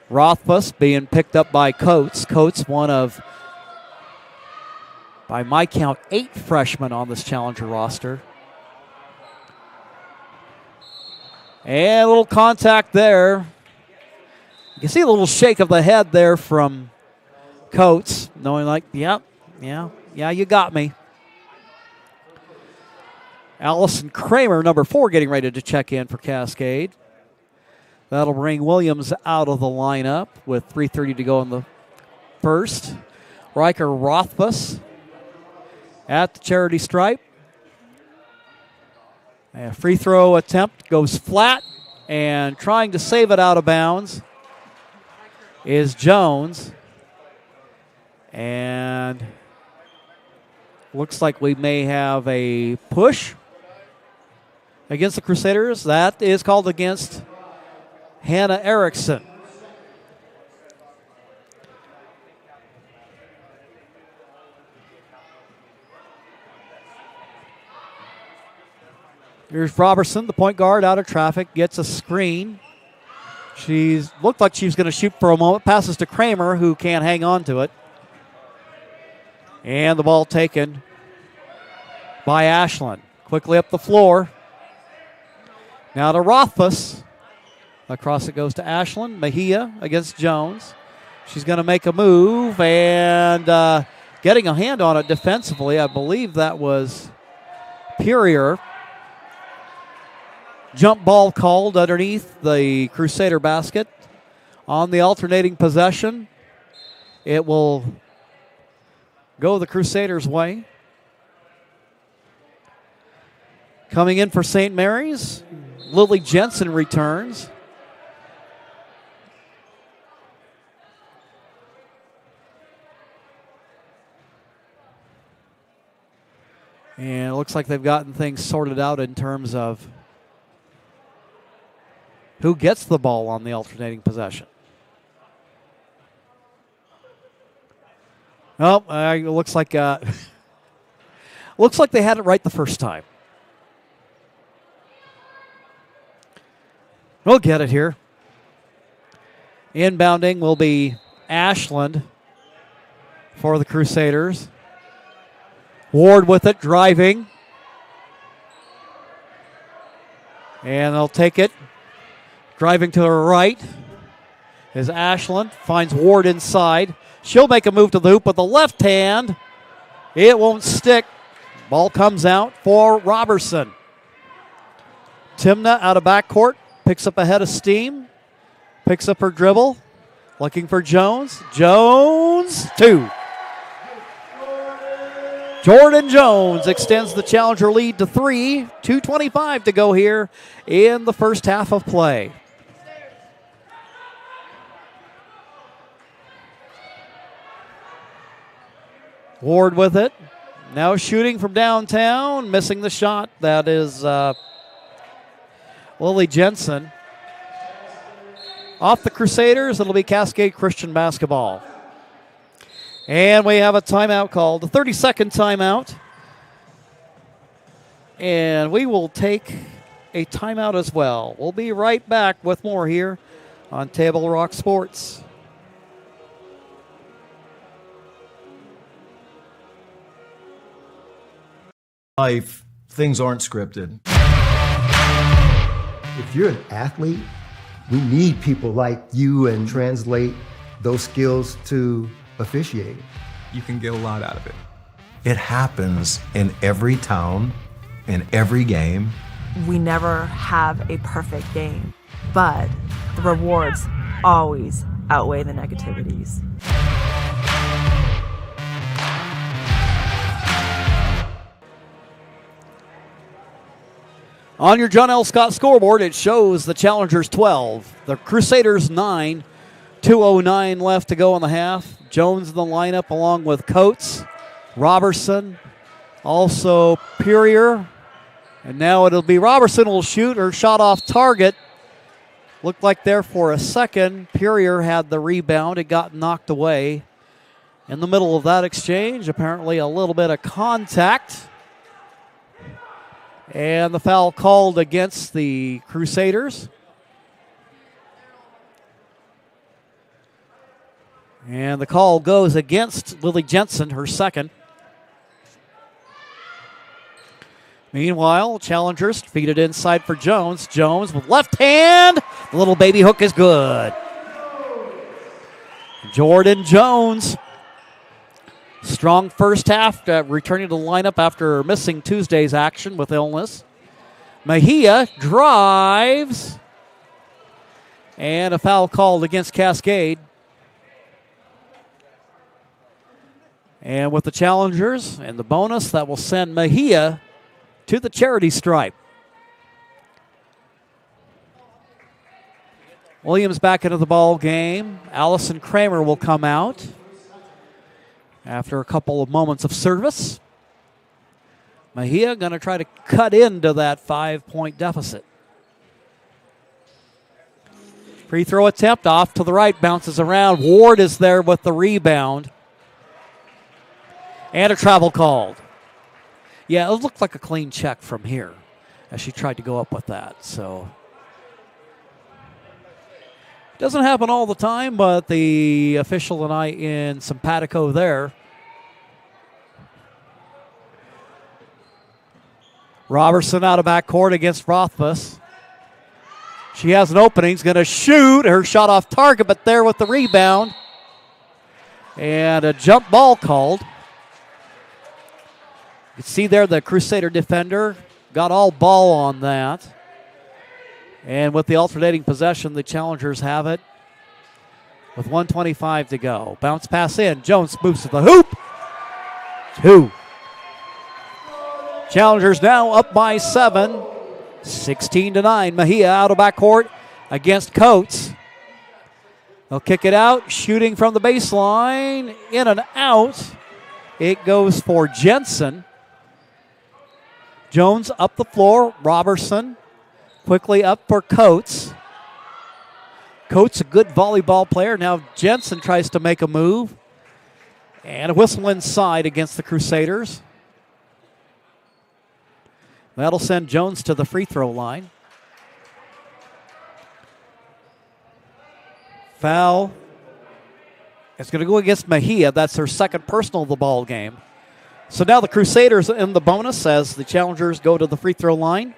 Rothfuss being picked up by Coates. Coates, one of, by my count, 8 freshmen on this Challenger roster. And a little contact there. You can see a little shake of the head there from Coates, knowing like, yeah, you got me. Allison Kramer, number 4, getting ready to check in for Cascade. That'll bring Williams out of the lineup with 3:30 to go in the first. Riker Rothfuss at the charity stripe. A free throw attempt goes flat, and trying to save it out of bounds is Jones. And looks like we may have a push against the Crusaders. That is called against Hannah Erickson. Here's Robertson, the point guard, out of traffic, gets a screen. She's looked like she was going to shoot for a moment. Passes to Kramer, who can't hang on to it. And the ball taken by Ashland. Quickly up the floor. Now to Rothfuss. Across it goes to Ashland. Mejia against Jones. She's going to make a move, and getting a hand on it defensively. I believe that was Perrier. Jump ball called underneath the Crusader basket. On the alternating possession, it will go the Crusaders' way. Coming in for St. Mary's, Lily Jensen returns. And it looks like they've gotten things sorted out in terms of who gets the ball on the alternating possession. Oh, it looks like looks like they had it right the first time. We'll get it here. Inbounding will be Ashland for the Crusaders. Ward with it, driving. And they'll take it. Driving to her right is Ashland. Finds Ward inside. She'll make a move to the hoop with the left hand. It won't stick. Ball comes out for Robertson. Timna out of backcourt. Picks up a head of steam. Picks up her dribble. Looking for Jones. Jones, 2. Jordan Jones extends the Challenger lead to 3. 2:25 to go here in the first half of play. Ward with it. Now shooting from downtown, missing the shot. That is Lily Jensen. Off the Crusaders, it'll be Cascade Christian basketball. And we have a timeout called, a 30-second timeout. And we will take a timeout as well. We'll be right back with more here on Table Rock Sports. Life, things aren't scripted. If you're an athlete, we need people like you and translate those skills to officiating. You can get a lot out of it. It happens in every town, in every game. We never have a perfect game, but the rewards always outweigh the negativities. On your John L. Scott scoreboard, it shows the Challengers 12, the Crusaders 9, 2:09 left to go in the half. Jones in the lineup along with Coates, Robertson, also Purrier. And now it'll be Robertson will shoot her shot off target. Looked like there for a second. Purrier had the rebound. It got knocked away. In the middle of that exchange, apparently a little bit of contact. And the foul called against the Crusaders. And the call goes against Lily Jensen, her second. Meanwhile, Challengers feed it inside for Jones. Jones with left hand. The little baby hook is good. Jordan Jones. Strong first half, returning to the lineup after missing Tuesday's action with illness. Mejia drives. And a foul called against Cascade. And with the Challengers and the bonus, that will send Mejia to the charity stripe. Williams back into the ball game. Allison Kramer will come out after a couple of moments of service. Mejia going to try to cut into that 5-point deficit. Free throw attempt off to the right, bounces around. Ward is there with the rebound. And a travel called. Yeah, it looked like a clean check from here as she tried to go up with that. So doesn't happen all the time, but the official and I in simpatico there. Robertson out of backcourt against Rothfuss. She has an opening, is going to shoot. Her shot off target, but there with the rebound. And a jump ball called. You see there the Crusader defender got all ball on that. And with the alternating possession, the Challengers have it with 1:25 to go. Bounce pass in. Jones moves to the hoop. 2. Challengers now up by 7. 16-9. Mejia out of backcourt against Coates. They'll kick it out. Shooting from the baseline. In and out. It goes for Jensen. Jones up the floor. Robertson quickly up for Coates. Coates, a good volleyball player. Now Jensen tries to make a move. And a whistle inside against the Crusaders. That'll send Jones to the free throw line. Foul. It's going to go against Mejia. That's her second personal of the ball game. So now the Crusaders in the bonus as the Challengers go to the free throw line.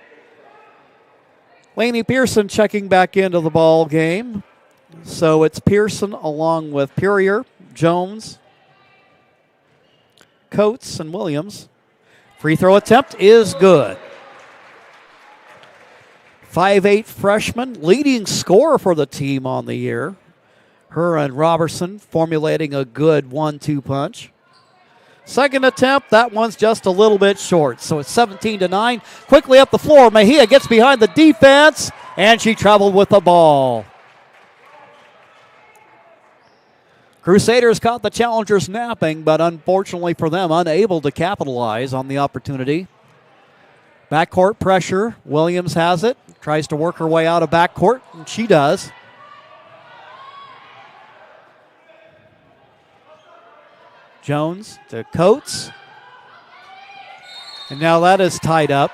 Lainey Pearson checking back into the ball game. So it's Pearson along with Purrier, Jones, Coates, and Williams. Free throw attempt is good. 5'8" freshman, leading scorer for the team on the year. Her and Robertson formulating a good 1-2 punch. Second attempt, that one's just a little bit short. So it's 17-9. Quickly up the floor, Mejia gets behind the defense, and she traveled with the ball. Crusaders caught the Challengers napping, but unfortunately for them, unable to capitalize on the opportunity. Backcourt pressure. Williams has it. Tries to work her way out of backcourt, and she does. Jones to Coates. And now that is tied up.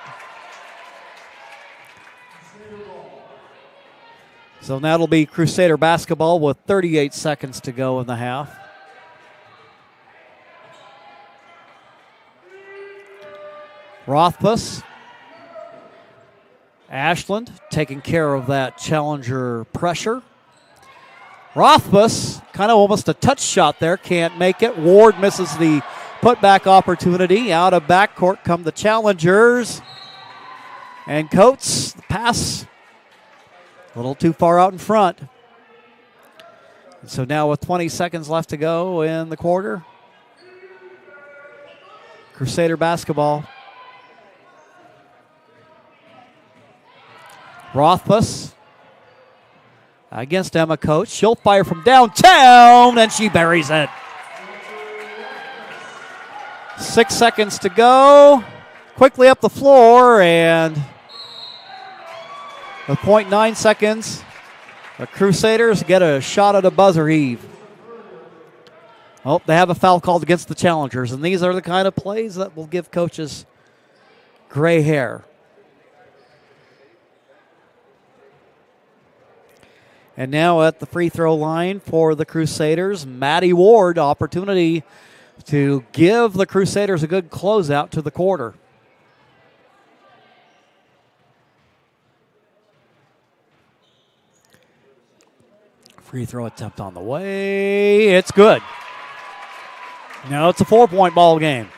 So that'll be Crusader basketball with 38 seconds to go in the half. Rothfuss. Ashland taking care of that Challenger pressure. Rothfuss, kind of almost a touch shot there, can't make it. Ward misses the putback opportunity. Out of backcourt come the Challengers. And Coates, the pass, a little too far out in front. And so now with 20 seconds left to go in the quarter, Crusader basketball. Rothfuss against Emma Coates. She'll fire from downtown, and she buries it. 6 seconds to go. Quickly up the floor, and with 0.9 seconds, the Crusaders get a shot at a buzzer heave. Oh, they have a foul called against the Challengers, and these are the kind of plays that will give coaches gray hair. And now at the free throw line for the Crusaders, Maddie Ward, opportunity to give the Crusaders a good closeout to the quarter. Free throw attempt on the way. It's good. Now it's a 4-point ball game.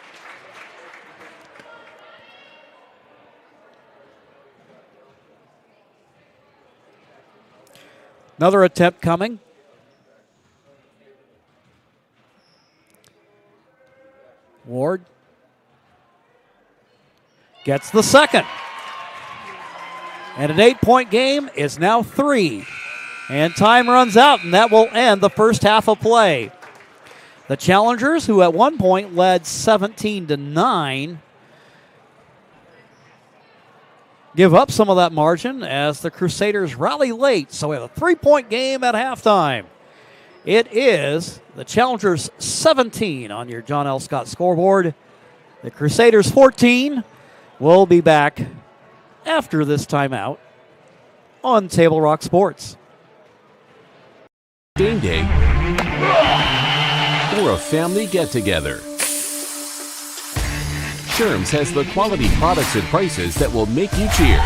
Another attempt coming. Ward gets the second. And an 8-point game is now 3. And time runs out, and that will end the first half of play. The Challengers, who at one point led 17-9, give up some of that margin as the Crusaders rally late. So we have a 3-point game at halftime. It is the Challengers 17 on your John L. Scott scoreboard. The Crusaders 14. We'll be back after this timeout on Table Rock Sports. Game day or a family get-together. Sherm's has the quality products and prices that will make you cheer.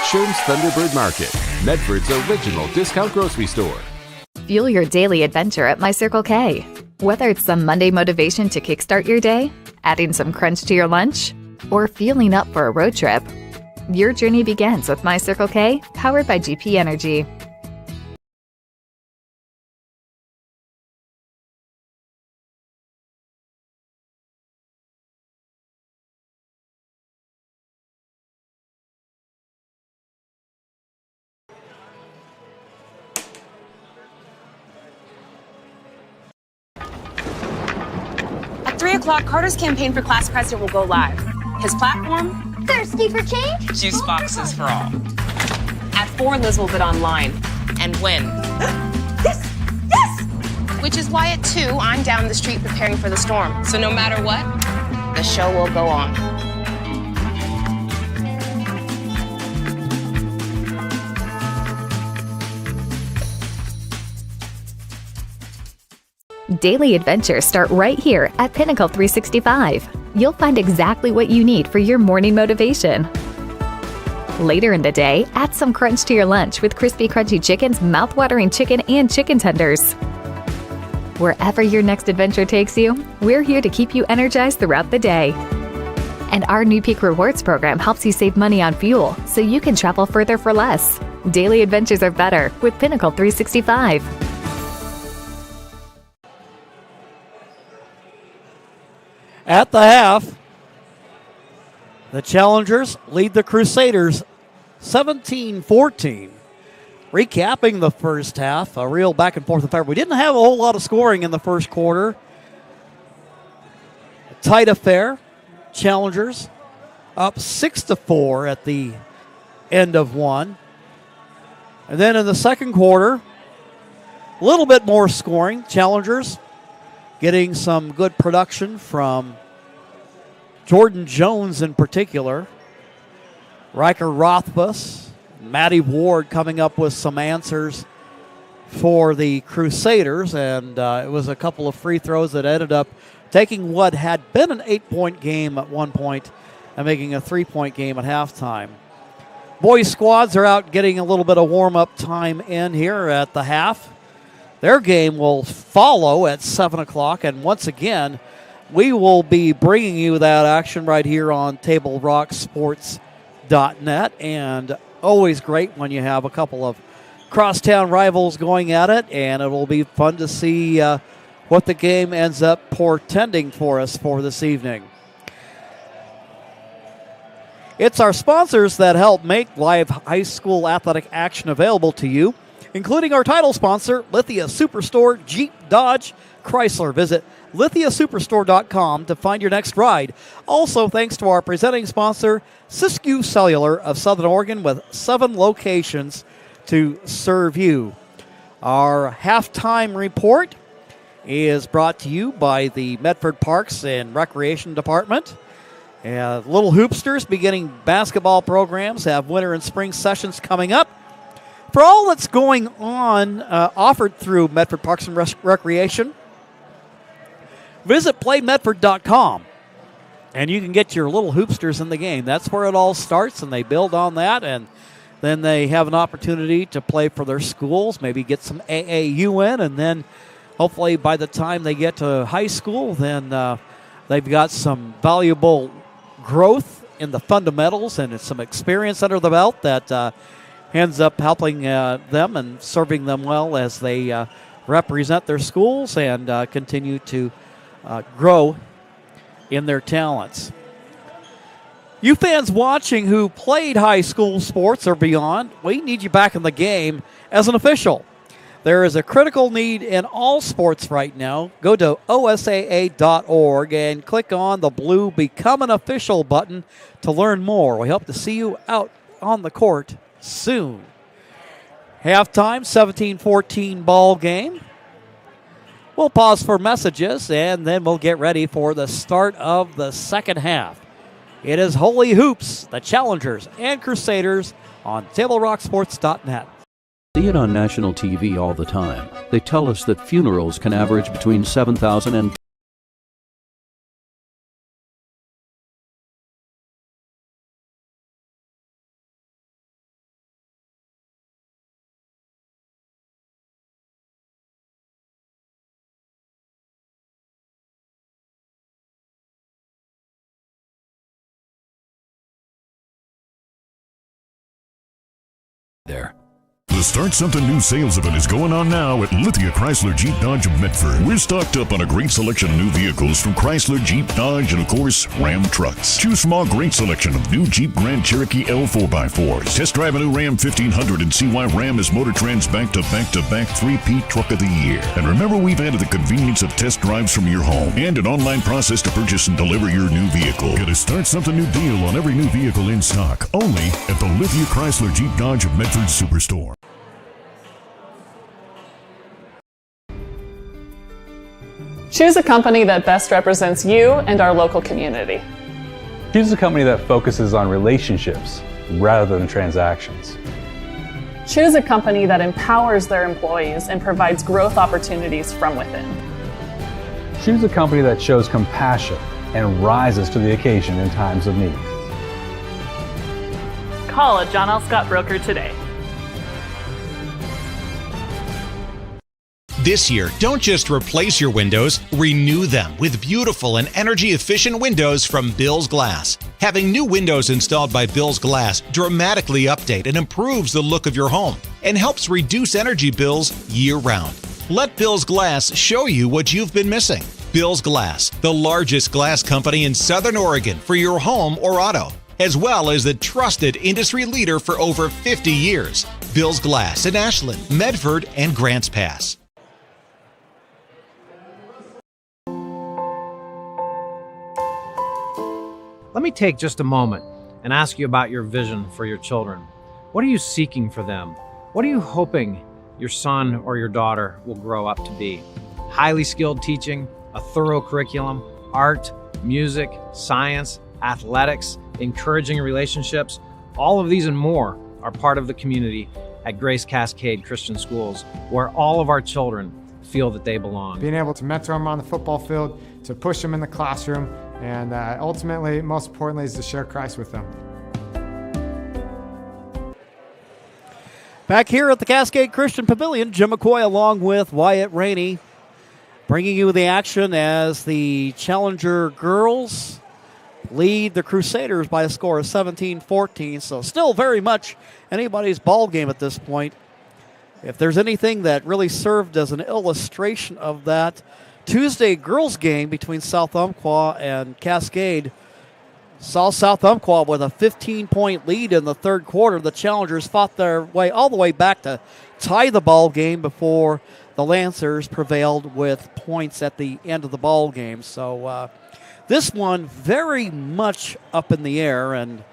Sherm's Thunderbird Market, Medford's original discount grocery store. Fuel your daily adventure at My Circle K. Whether it's some Monday motivation to kickstart your day, adding some crunch to your lunch, or fueling up for a road trip, your journey begins with My Circle K, powered by GP Energy. At 3 o'clock, Carter's campaign for class president will go live. His platform? Thirsty for change? Juice boxes for all. At 4, Liz will bid online and win. Yes! Yes! Which is why at 2, I'm down the street preparing for the storm. So no matter what, the show will go on. Daily adventures start right here at Pinnacle 365. You'll find exactly what you need for your morning motivation. Later in the day, add some crunch to your lunch with Crispy Crunchy Chicken's mouth-watering chicken and chicken tenders. Wherever your next adventure takes you, we're here to keep you energized throughout the day. And our new Peak Rewards program helps you save money on fuel so you can travel further for less. Daily adventures are better with Pinnacle 365. At the half, the Challengers lead the Crusaders 17-14. Recapping the first half, a real back and forth affair. We didn't have a whole lot of scoring in the first quarter. A tight affair. Challengers up 6-4 at the end of one. And then in the second quarter, a little bit more scoring. Challengers getting some good production from Jordan Jones in particular. Riker Rothfuss, Matty Ward coming up with some answers for the Crusaders, and it was a couple of free throws that ended up taking what had been an 8-point game at one point and making a 3-point game at halftime. Boys squads are out getting a little bit of warm-up time in here at the half. Their game will follow at 7 o'clock, and once again, we will be bringing you that action right here on TableRockSports.net, and always great when you have a couple of crosstown rivals going at it, and it will be fun to see what the game ends up portending for us for this evening. It's our sponsors that help make live high school athletic action available to you, including our title sponsor, Lithia Superstore, Jeep, Dodge, Chrysler. Visit lithiasuperstore.com to find your next ride. Also, thanks to our presenting sponsor, Siskiyou Cellular of Southern Oregon, with 7 locations to serve you. Our halftime report is brought to you by the Medford Parks and Recreation Department. Little Hoopsters beginning basketball programs have winter and spring sessions coming up. For all that's going on offered through Medford Parks and Recreation, visit playmedford.com, and you can get your Little Hoopsters in the game. That's where it all starts, and they build on that, and then they have an opportunity to play for their schools, maybe get some AAU in, and then hopefully by the time they get to high school, then they've got some valuable growth in the fundamentals and some experience under the belt that ends up helping them and serving them well as they represent their schools and continue to grow in their talents. You fans watching who played high school sports or beyond, we need you back in the game as an official. There is a critical need in all sports right now. Go to osaa.org and click on the blue Become an Official button to learn more. We hope to see you out on the court soon. Halftime, 17-14 ball game. We'll pause for messages, and then we'll get ready for the start of the second half. It is Holy Hoops, the Challengers and Crusaders on TableRockSports.net. See it on national TV all the time. They tell us that funerals can average between 7,000 and there. The Start Something New sales event is going on now at Lithia Chrysler Jeep Dodge of Medford. We're stocked up on a great selection of new vehicles from Chrysler, Jeep, Dodge, and of course, Ram trucks. Choose from our great selection of new Jeep Grand Cherokee L 4x4s. Test drive a new Ram 1500 and see why Ram is Motor Trend's back-to-back-to-back 3P Truck of the Year. And remember, we've added the convenience of test drives from your home and an online process to purchase and deliver your new vehicle. Get a Start Something New deal on every new vehicle in stock, only at the Lithia Chrysler Jeep Dodge of Medford Superstore. Choose a company that best represents you and our local community. Choose a company that focuses on relationships rather than transactions. Choose a company that empowers their employees and provides growth opportunities from within. Choose a company that shows compassion and rises to the occasion in times of need. Call a John L. Scott broker today. This year, don't just replace your windows, renew them with beautiful and energy-efficient windows from Bill's Glass. Having new windows installed by Bill's Glass dramatically update and improves the look of your home and helps reduce energy bills year-round. Let Bill's Glass show you what you've been missing. Bill's Glass, the largest glass company in Southern Oregon for your home or auto, as well as the trusted industry leader for over 50 years. Bill's Glass in Ashland, Medford, and Grants Pass. Let me take just a moment and ask you about your vision for your children. What are you seeking for them? What are you hoping your son or your daughter will grow up to be? Highly skilled teaching, a thorough curriculum, art, music, science, athletics, encouraging relationships, all of these and more are part of the community at Grace Cascade Christian Schools, where all of our children feel that they belong. Being able to mentor them on the football field, to push them in the classroom, and ultimately, most importantly, is to share Christ with them. Back here at the Cascade Christian Pavilion, Jim McCoy along with Wyatt Rainey bringing you the action as the Challenger girls lead the Crusaders by a score of 17-14. So still very much anybody's ball game at this point. If there's anything that really served as an illustration of that, Tuesday girls game between South Umpqua and Cascade saw South Umpqua with a 15-point lead in the third quarter. The Challengers fought their way all the way back to tie the ball game before the Lancers prevailed with points at the end of the ball game. So this one very much up in the air, and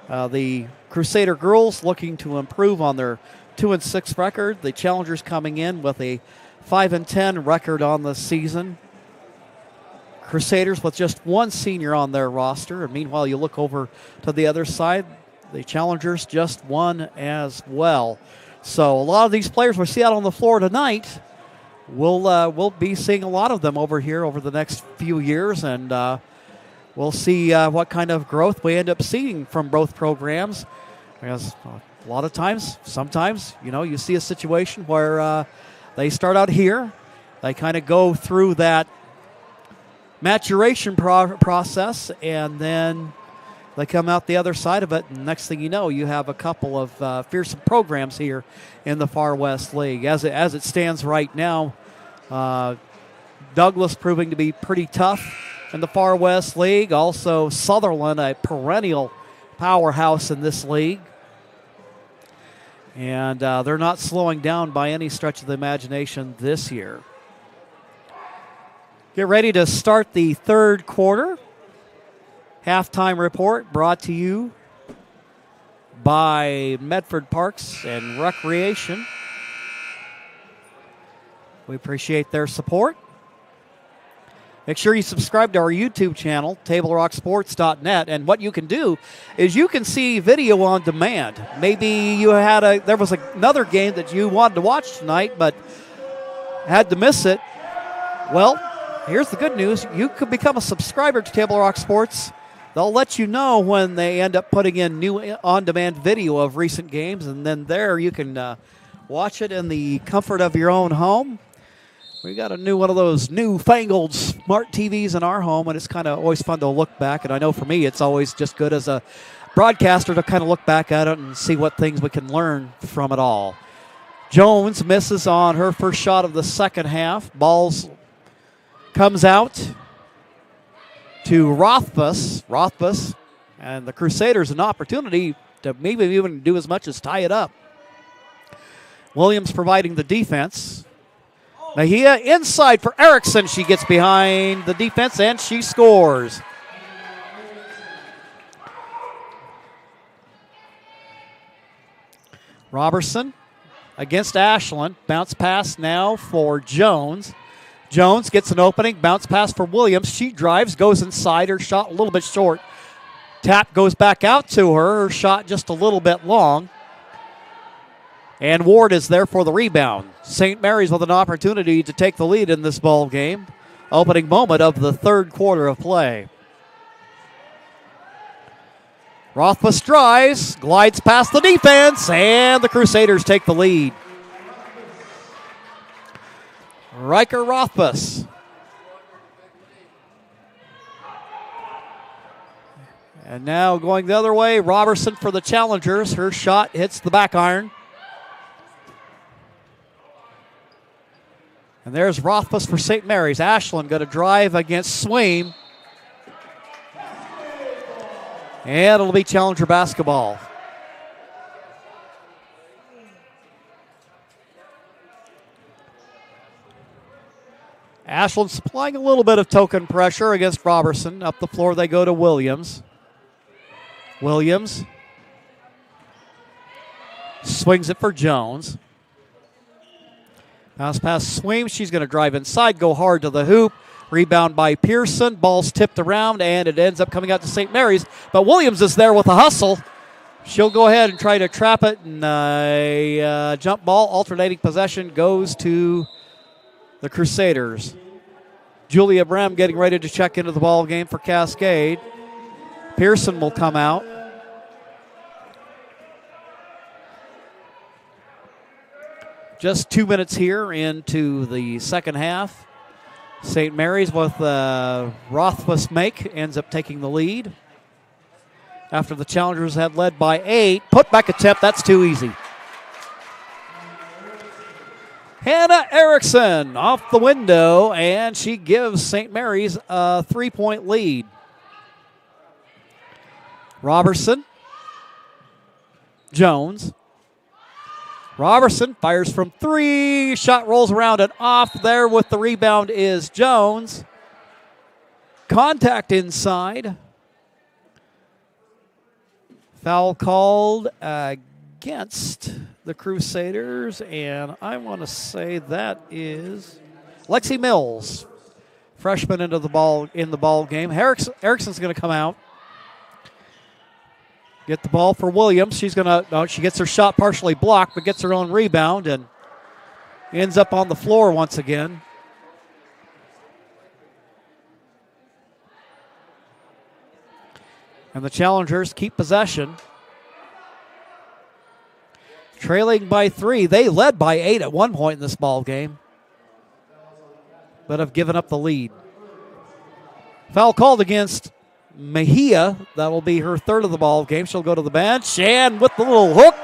the Crusader girls looking to improve on their 2-6 record. The Challengers coming in with a 5-10 record on the season. Crusaders with just one senior on their roster. And meanwhile, you look over to the other side, the Challengers just one as well. So a lot of these players we see out on the floor tonight, we'll be seeing a lot of them over here over the next few years, and we'll see what kind of growth we end up seeing from both programs. Because a lot of times, sometimes, you see a situation where they start out here, they kind of go through that maturation process, and then they come out the other side of it, and next thing you know, you have a couple of fearsome programs here in the Far West League. As it stands right now, Douglas proving to be pretty tough in the Far West League. Also, Sutherland, a perennial powerhouse in this league. And they're not slowing down by any stretch of the imagination this year. Get ready to start the third quarter. Halftime report brought to you by Medford Parks and Recreation. We appreciate their support. Make sure you subscribe to our YouTube channel, TableRockSports.net, and what you can do is you can see video on demand. Maybe there was another game that you wanted to watch tonight but had to miss it. Well, here's the good news. You could become a subscriber to Table Rock Sports. They'll let you know when they end up putting in new on-demand video of recent games, and then there you can watch it in the comfort of your own home. We got one of those newfangled smart TVs in our home, and it's kind of always fun to look back. And I know for me, it's always just good as a broadcaster to kind of look back at it and see what things we can learn from it all. Jones misses on her first shot of the second half. Balls comes out to Rothfuss. Rothfuss and the Crusaders an opportunity to maybe even do as much as tie it up. Williams providing the defense. Mejia inside for Erickson. She gets behind the defense and she scores. Robertson against Ashland. Bounce pass now for Jones. Jones gets an opening. Bounce pass for Williams. She drives, goes inside. Her shot a little bit short. Tap goes back out to her. Her shot just a little bit long. And Ward is there for the rebound. St. Mary's with an opportunity to take the lead in this ball game. Opening moment of the third quarter of play. Rothfuss drives, glides past the defense, and the Crusaders take the lead. Riker Rothfuss. And now going the other way, Robertson for the Challengers. Her shot hits the back iron. And there's Rothfuss for St. Mary's. Ashland going to drive against Swaim. And it'll be Challenger basketball. Ashland supplying a little bit of token pressure against Robertson. Up the floor they go to Williams. Williams swings it for Jones. Pass past Swaim. She's going to drive inside, go hard to the hoop. Rebound by Pearson. Ball's tipped around, and it ends up coming out to St. Mary's. But Williams is there with a hustle. She'll go ahead and try to trap it, and a jump ball, alternating possession, goes to the Crusaders. Julia Brem getting ready to check into the ball game for Cascade. Pearson will come out. Just 2 minutes here into the second half. St. Mary's with Rothfuss make ends up taking the lead. After the Challengers had led by 8. Put back attempt, that's too easy. Hannah Erickson off the window, and she gives St. Mary's a 3-point lead. Robertson. Jones. Robertson fires from 3. Shot rolls around and off. There with the rebound is Jones. Contact inside. Foul called against the Crusaders, and I want to say that is Lexi Mills, freshman in the ball game. Erickson's going to come out. Get the ball for Williams. She gets her shot partially blocked, but gets her own rebound and ends up on the floor once again. And the Challengers keep possession. Trailing by 3. They led by 8 at one point in this ball game, but have given up the lead. Foul called against Mejia. That'll be her third of the ball game. She'll go to the bench, and with the little hook,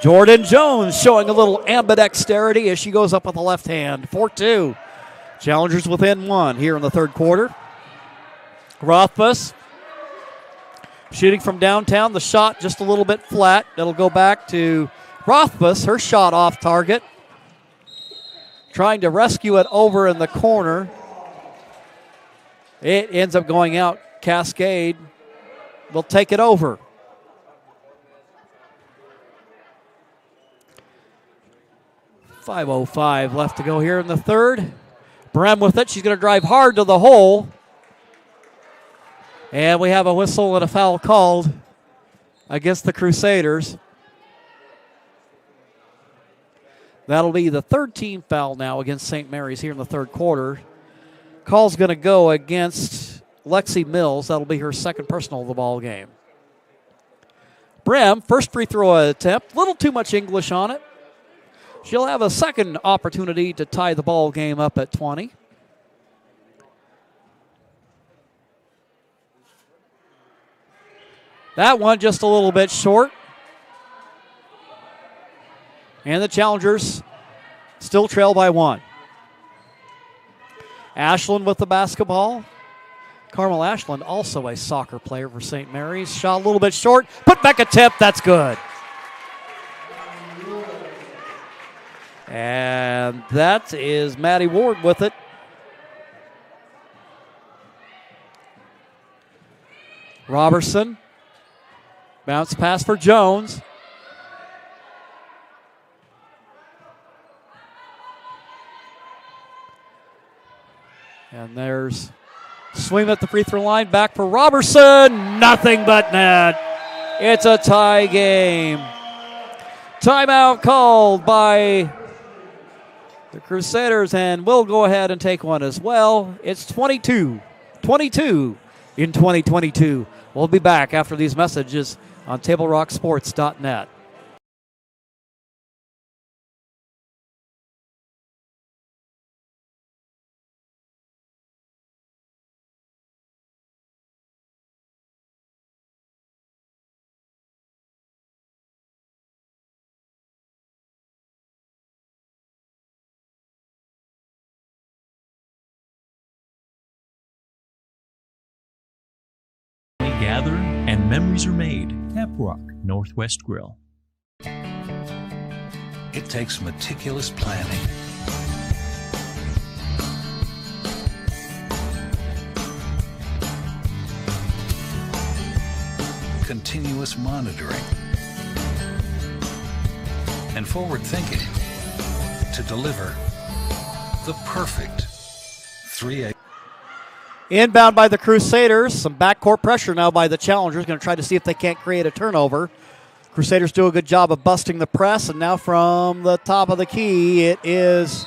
Jordan Jones showing a little ambidexterity as she goes up with the left hand. 4-2. Challengers within 1 here in the third quarter. Rothfuss shooting from downtown. The shot just a little bit flat. It'll go back to Rothfuss. Her shot off target. Trying to rescue it over in the corner. It ends up going out. Cascade will take it over. .505 left to go here in the third. Brem with it. She's going to drive hard to the hole. And we have a whistle and a foul called against the Crusaders. That'll be the third team foul now against St. Mary's here in the third quarter. Call's going to go against Lexi Mills. That'll be her second personal of the ball game. Brem, first free throw attempt. A little too much English on it. She'll have a second opportunity to tie the ball game up at 20. That one just a little bit short. And the Challengers still trail by 1. Ashland with the basketball. Carmel Ashland, also a soccer player for St. Mary's. Shot a little bit short. Put back attempt, that's good. And that is Maddie Ward with it. Robertson. Bounce pass for Jones. And there's swing at the free throw line. Back for Robertson. Nothing but net. It's a tie game. Timeout called by the Crusaders, and we'll go ahead and take one as well. It's 22 in 2022. We'll be back after these messages on TableRockSports.net. gather and memories are made. Tap Rock Northwest Grill. It takes meticulous planning, continuous monitoring, and forward thinking to deliver the perfect 3A. Inbound by the Crusaders. Some backcourt pressure now by the Challengers. Going to try to see if they can't create a turnover. Crusaders do a good job of busting the press. And now from the top of the key, it is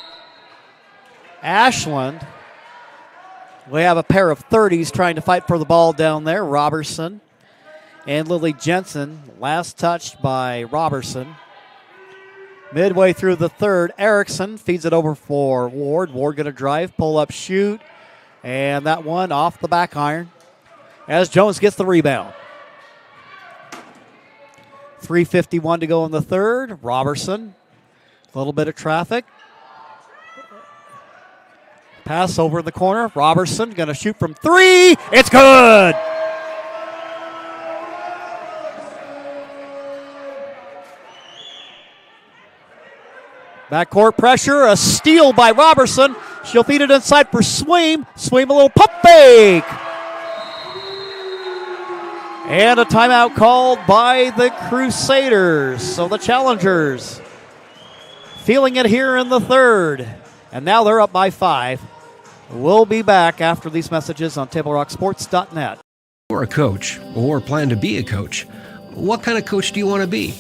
Ashland. We have a pair of 30s trying to fight for the ball down there. Robertson and Lily Jensen. Last touched by Robertson. Midway through the third, Erickson feeds it over for Ward. Ward going to drive, pull up, shoot. And that one off the back iron as Jones gets the rebound. 3:51 to go in the third. Robertson, a little bit of traffic. Pass over in the corner. Robertson going to shoot from three. It's good. Backcourt pressure, a steal by Robertson. She'll feed it inside for Sweem. Sweem a little pump fake. And a timeout called by the Crusaders. So the Challengers feeling it here in the third. And now they're up by 5. We'll be back after these messages on TableRockSports.net. You're a coach or plan to be a coach. What kind of coach do you want to be?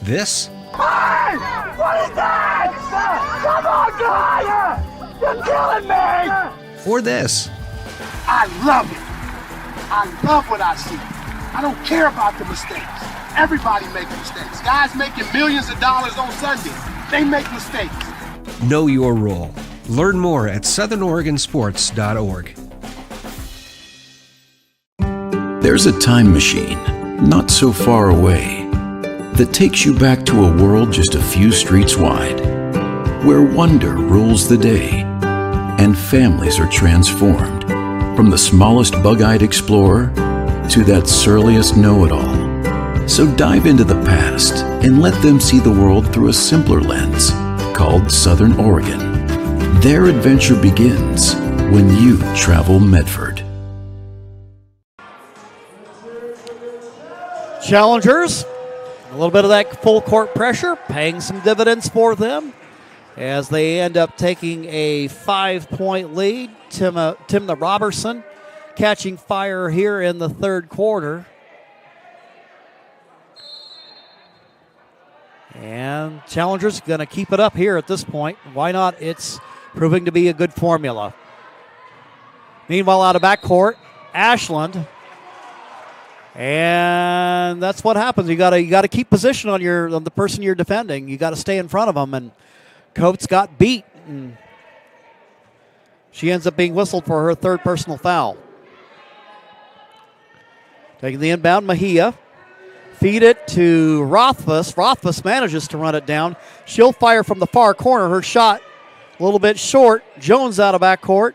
This? Hey! What is that? Come on, guy! You're killing me! Or this? I love it. I love what I see. I don't care about the mistakes. Everybody makes mistakes. Guys making millions of dollars on Sunday, they make mistakes. Know your role. Learn more at southernoregonsports.org. There's a time machine, not so far away, that takes you back to a world just a few streets wide, where wonder rules the day and families are transformed, from the smallest bug-eyed explorer to that surliest know-it-all. So dive into the past and let them see the world through a simpler lens called Southern Oregon. Their adventure begins when you travel Medford. Challengers, a little bit of that full court pressure, paying some dividends for them as they end up taking a 5-point lead. Timna Robertson catching fire here in the third quarter. And Challengers going to keep it up here at this point. Why not? It's proving to be a good formula. Meanwhile, out of backcourt, Ashland. And that's what happens. You got to keep position on the person you're defending. You got to stay in front of them. And Coates got beat. And she ends up being whistled for her third personal foul. Taking the inbound, Mejia. Feed it to Rothfuss. Rothfuss manages to run it down. She'll fire from the far corner. Her shot a little bit short. Jones out of backcourt.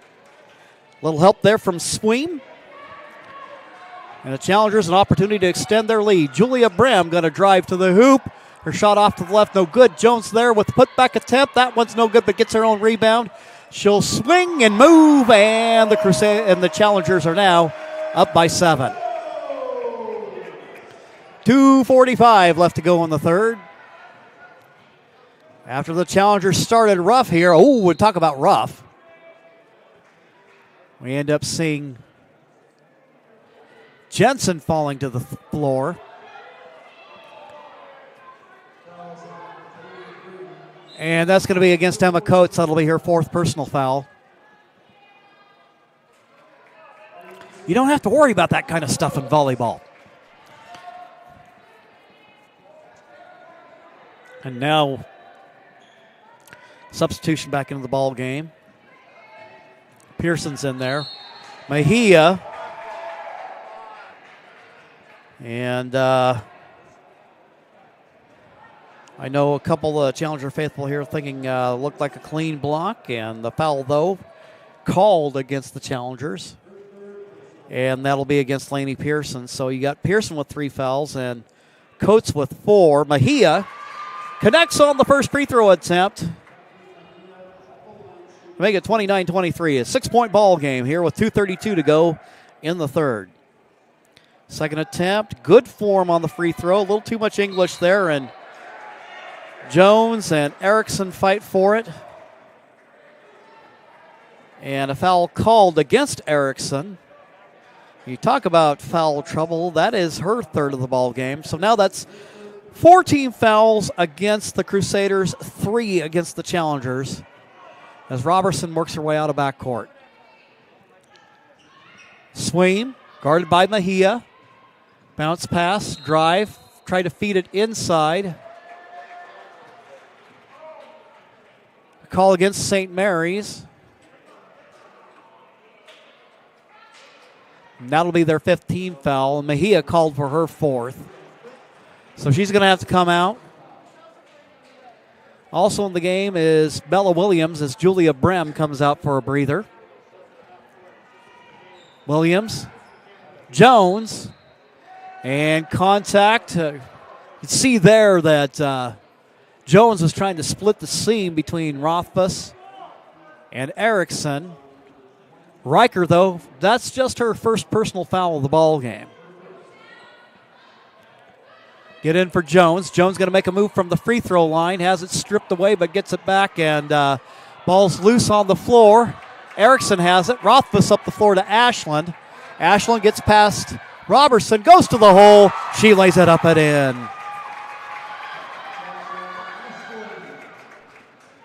Little help there from Sweem. And the Challengers an opportunity to extend their lead. Julia Brem going to drive to the hoop. Her shot off to the left, no good. Jones there with the putback attempt. That one's no good, but gets her own rebound. She'll swing and move, and the Challengers are now up by 7. 2:45 left to go in the third. After the Challengers started rough here. Oh, we'll talk about rough. We end up seeing Jensen falling to the floor. And that's going to be against Emma Coates. That'll be her fourth personal foul. You don't have to worry about that kind of stuff in volleyball. And now, substitution back into the ball game. Pearson's in there. Mejia. And I know a couple of Challenger faithful here thinking looked like a clean block, and the foul, though, called against the Challengers. and that'll be against Laney Pearson. So you got Pearson with 3 fouls and Coates with 4. Mejia connects on the first free throw attempt. Make it 29-23. A 6-point ball game here with 2:32 to go in the third. Second attempt, good form on the free throw. A little too much English there, and Jones and Erickson fight for it. And a foul called against Erickson. You talk about foul trouble. That is her third of the ball game. So now that's 14 fouls against the Crusaders, 3 against the Challengers, as Robertson works her way out of backcourt. Swain, guarded by Mejia. Bounce pass, drive, try to feed it inside. A call against St. Mary's. And that'll be their 15th foul. And Mejia called for her 4th. So she's going to have to come out. Also in the game is Bella Williams as Julia Brem comes out for a breather. Williams, Jones, and contact. You can see there that Jones was trying to split the seam between Rothfuss and Erickson. Riker, though, that's just her first personal foul of the ball game. Get in for Jones. Jones going to make a move from the free throw line. Has it stripped away, but gets it back, and ball's loose on the floor. Erickson has it. Rothfuss up the floor to Ashland. Ashland gets past Robertson, goes to the hole. She lays it up and in.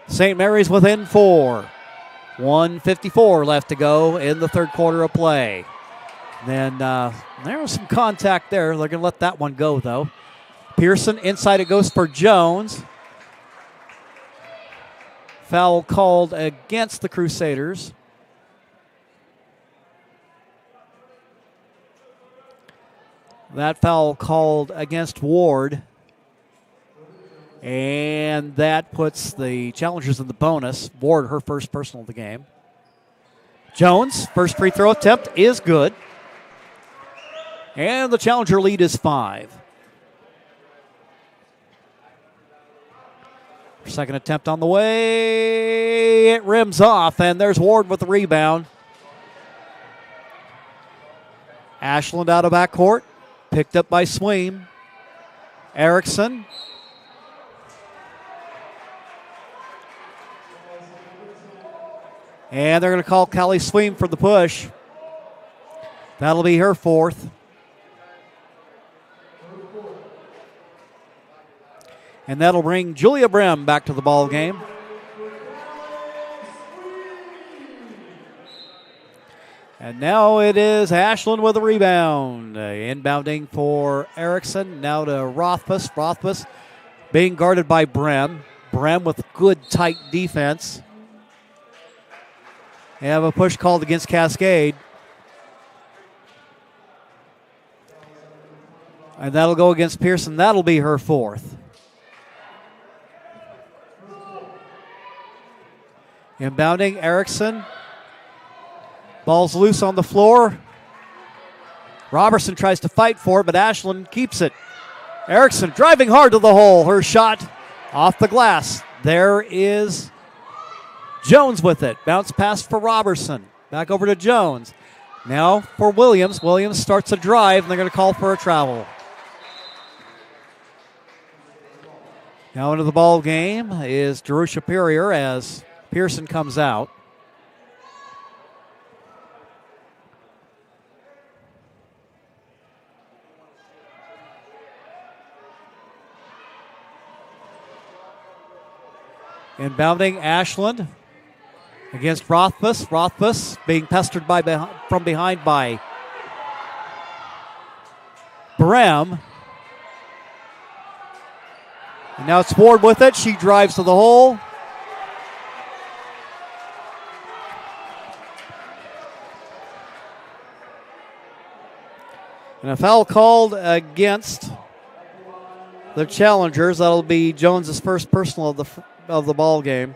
St. Mary's within 4. 1:54 left to go in the third quarter of play. Then there was some contact there. They're going to let that one go, though. Pearson, inside it goes for Jones. Foul called against the Crusaders. That foul called against Ward. And that puts the Challengers in the bonus. Ward, her first personal of the game. Jones, first free throw attempt is good. And the Challenger lead is 5. Second attempt on the way. It rims off, and there's Ward with the rebound. Ashland out of backcourt. Picked up by Swain. Erickson. And they're going to call Callie Swain for the push. That'll be her 4th. And that'll bring Julia Brem back to the ball game. And now it is Ashland with a rebound. Inbounding for Erickson. Now to Rothfuss. Rothfuss being guarded by Brem. Brem with good tight defense. They have a push called against Cascade. And that'll go against Pearson. That'll be her 4th. Inbounding, Erickson. Ball's loose on the floor. Robertson tries to fight for it, but Ashland keeps it. Erickson driving hard to the hole. Her shot off the glass. There is Jones with it. Bounce pass for Robertson. Back over to Jones. Now for Williams. Williams starts a drive, and they're going to call for a travel. Now into the ball game is Jerusha Perrier as Pearson comes out. Inbounding Ashland against Rothfuss. Rothfuss being pestered from behind by Brem. And now it's Ward with it. She drives to the hole. And a foul called against the Challengers. That'll be Jones's first personal of the ball game.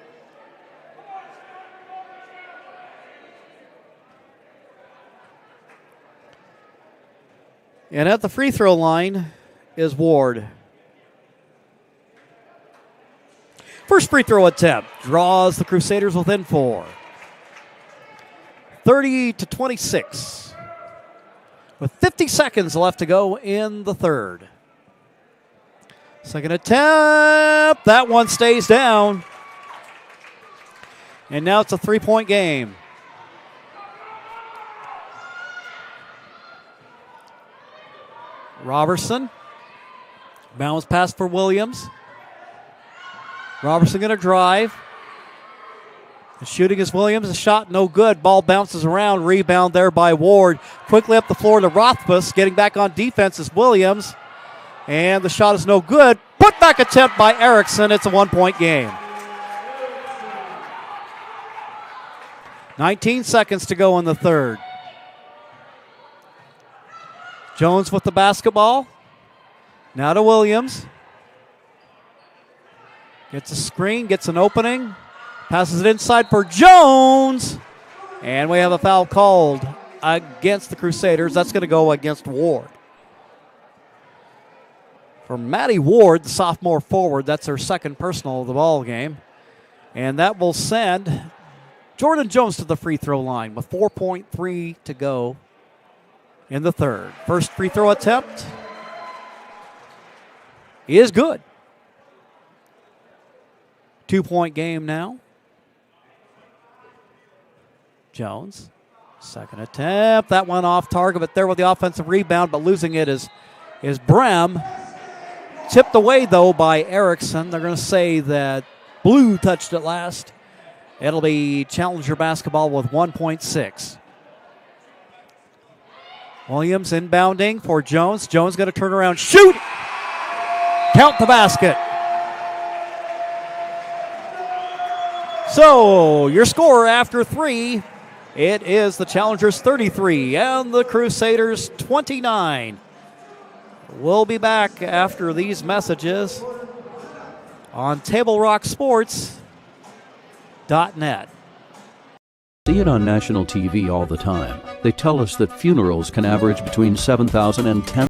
And at the free throw line is Ward. First free throw attempt draws the Crusaders within 4. 30-26. With 50 seconds left to go in the third. Second attempt. That one stays down. And now it's a 3-point game. Robertson. Bounce pass for Williams. Robertson going to drive. The shooting is Williams. The shot no good. Ball bounces around. Rebound there by Ward. Quickly up the floor to Rothfuss. Getting back on defense is Williams. And the shot is no good. Put back attempt by Erickson. It's a 1-point game. 19 seconds to go in the third. Jones with the basketball. Now to Williams. Gets a screen, gets an opening. Passes it inside for Jones. And we have a foul called against the Crusaders. That's going to go against Ward. For Maddie Ward, the sophomore forward, that's her second personal of the ball game. And that will send Jordan Jones to the free throw line with 4.3 to go in the third. First free throw attempt is good. 2-point game now. Jones, second attempt. That one off target, but there with the offensive rebound, but losing it is Brem. Tipped away, though, by Erickson. They're going to say that Blue touched it last. It'll be Challenger basketball with 1.6. Williams inbounding for Jones. Jones going to turn around, shoot! Count the basket. So, your score after 3, it is the Challengers 33 and the Crusaders 29. We'll be back after these messages on TableRockSports.net. See it on national TV all the time. They tell us that funerals can average between 7,000 and 10,000.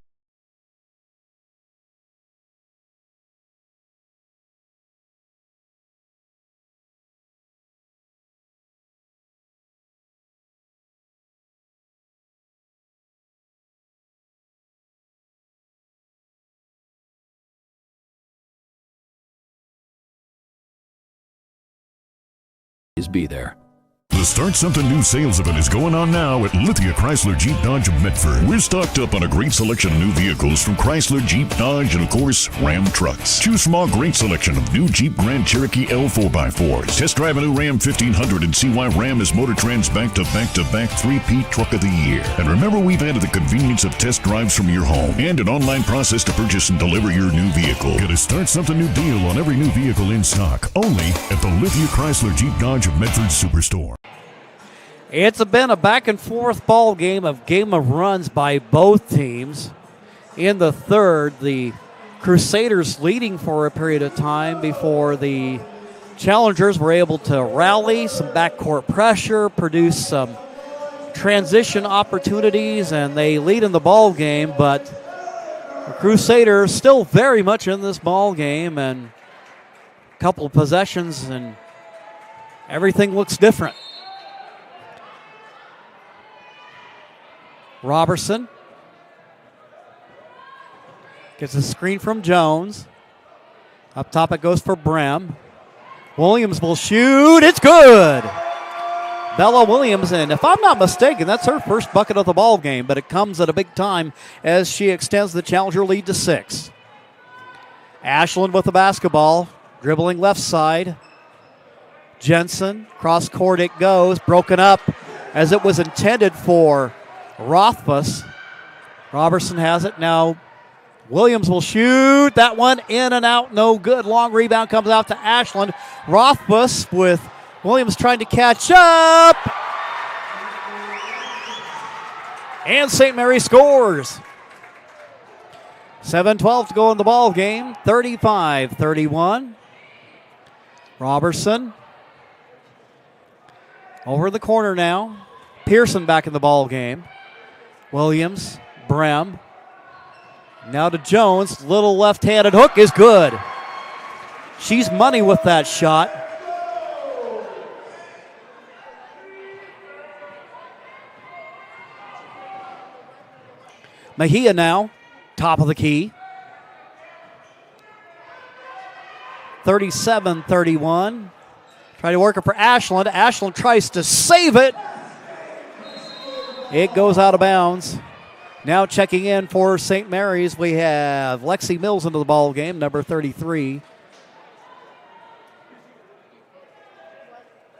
Be there. The Start Something New sales event is going on now at Lithia Chrysler Jeep Dodge of Medford. We're stocked up on a great selection of new vehicles from Chrysler, Jeep, Dodge, and of course, Ram trucks. Choose from our great selection of new Jeep Grand Cherokee L 4x4s. Test drive a new Ram 1500 and see why Ram is Motor Trend's back-to-back-to-back 3P Truck of the Year. And remember, we've added the convenience of test drives from your home and an online process to purchase and deliver your new vehicle. Get a Start Something New deal on every new vehicle in stock, only at the Lithia Chrysler Jeep Dodge of Medford Superstore. It's been a back-and-forth ball game of runs by both teams. In the third, the Crusaders leading for a period of time before the Challengers were able to rally, some backcourt pressure, produce some transition opportunities, and they lead in the ball game, but the Crusaders still very much in this ball game, and a couple of possessions, and everything looks different. Robertson gets a screen from Jones. Up top it goes for Brem. Williams will shoot. It's good. Bella Williams, and if I'm not mistaken, that's her first bucket of the ball game, but it comes at a big time as she extends the Challenger lead to 6. Ashland with the basketball, dribbling left side. Jensen, cross court it goes, broken up as it was intended for Rothfuss. Robertson has it. Now Williams will shoot. That one in and out, no good. Long rebound comes out to Ashland. Rothfuss with Williams trying to catch up. And St. Mary scores. 7:12 to go in the ball game. 35-31. Robertson over the corner now. Pearson back in the ball game. Williams, Brem, Now to Jones. Little left-handed hook is good. She's money with that shot. Mejia now, top of the key. 37-31. Try to work it for Ashland. Ashland tries to save it. It goes out of bounds. Now checking in for St. Mary's, we have Lexi Mills into the ball game, number 33.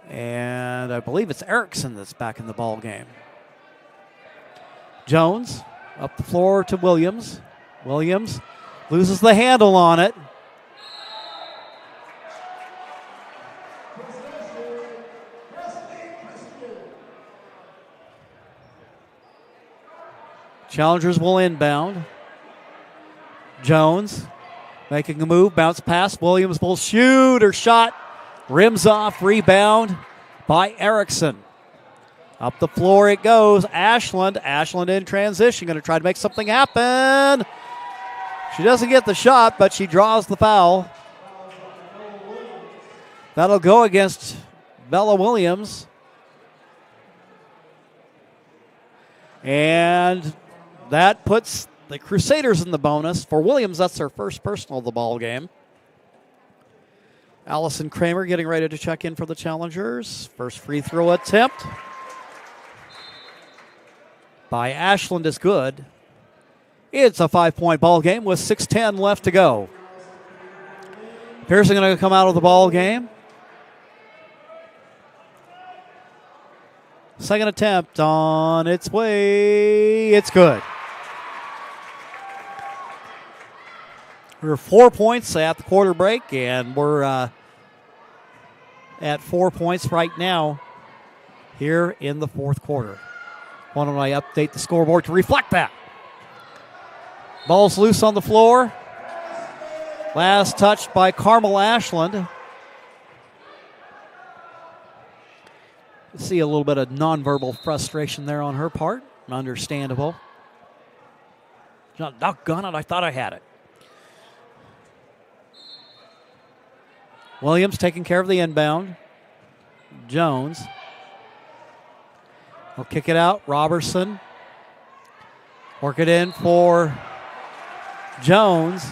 And I believe it's Erickson that's back in the ball game. Jones up the floor to Williams. Williams loses the handle on it. Challengers will inbound. Jones making a move, bounce pass. Williams will shoot or shot. Rims off, rebound by Erickson. Up the floor it goes. Ashland in transition, going to try to make something happen. She doesn't get the shot, but she draws the foul. That'll go against Bella Williams. And that puts the Crusaders in the bonus. For Williams, that's their first personal of the ball game. Allison Kramer getting ready to check in for the Challengers. First free throw attempt by Ashland is good. It's a 5-point ball game with 6:10 left to go. Pearson going to come out of the ball game. Second attempt on its way. It's good. We're 4 points at the quarter break, and we're at 4 points right now here in the fourth quarter. Why don't I update the scoreboard to reflect that? Ball's loose on the floor. Last touch by Carmel Ashland. See a little bit of nonverbal frustration there on her part. Understandable. Doggone it, I thought I had it. Williams taking care of the inbound. Jones. Will kick it out. Robertson. Work it in for Jones.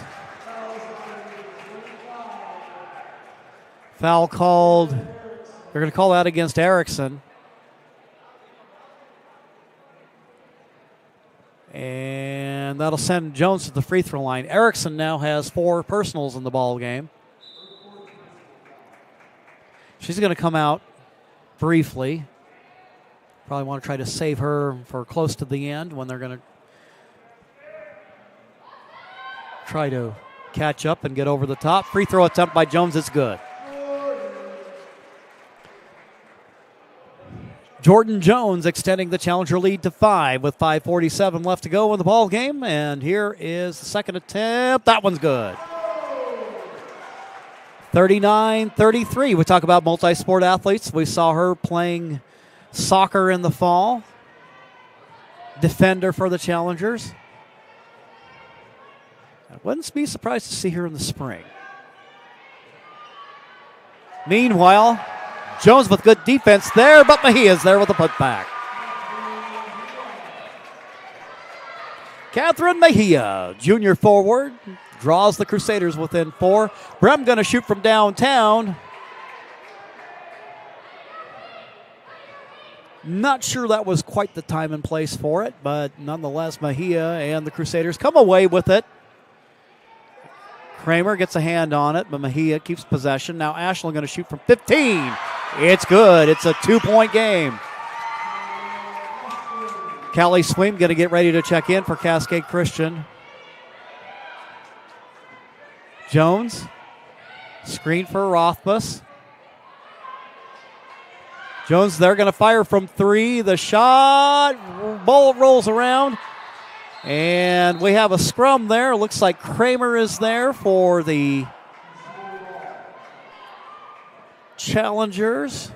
Foul called. They're going to call that against Erickson. And that'll send Jones to the free throw line. Erickson now has 4 personals in the ball game. She's going to come out briefly. Probably want to try to save her for close to the end when they're going to try to catch up and get over the top. Free throw attempt by Jones is good. Jordan Jones extending the Challenger lead to 5 with 5:47 left to go in the ball game. And here is the second attempt. That one's good. 39-33. We talk about multi-sport athletes. We saw her playing soccer in the fall. Defender for the Challengers. I wouldn't be surprised to see her in the spring. Meanwhile, Jones with good defense there, but Mejia's there with a putback. Catherine Mejia, junior forward, draws the Crusaders within 4. Brem going to shoot from downtown. Not sure that was quite the time and place for it, but nonetheless, Mejia and the Crusaders come away with it. Kramer gets a hand on it, but Mejia keeps possession. Now Ashland going to shoot from 15. It's good. It's a 2-point game. Callie Sweem going to get ready to check in for Cascade Christian. Jones, screen for Rothfuss. Jones, they're going to fire from 3. The shot, ball rolls around. And we have a scrum there. Looks like Kramer is there for the Challengers.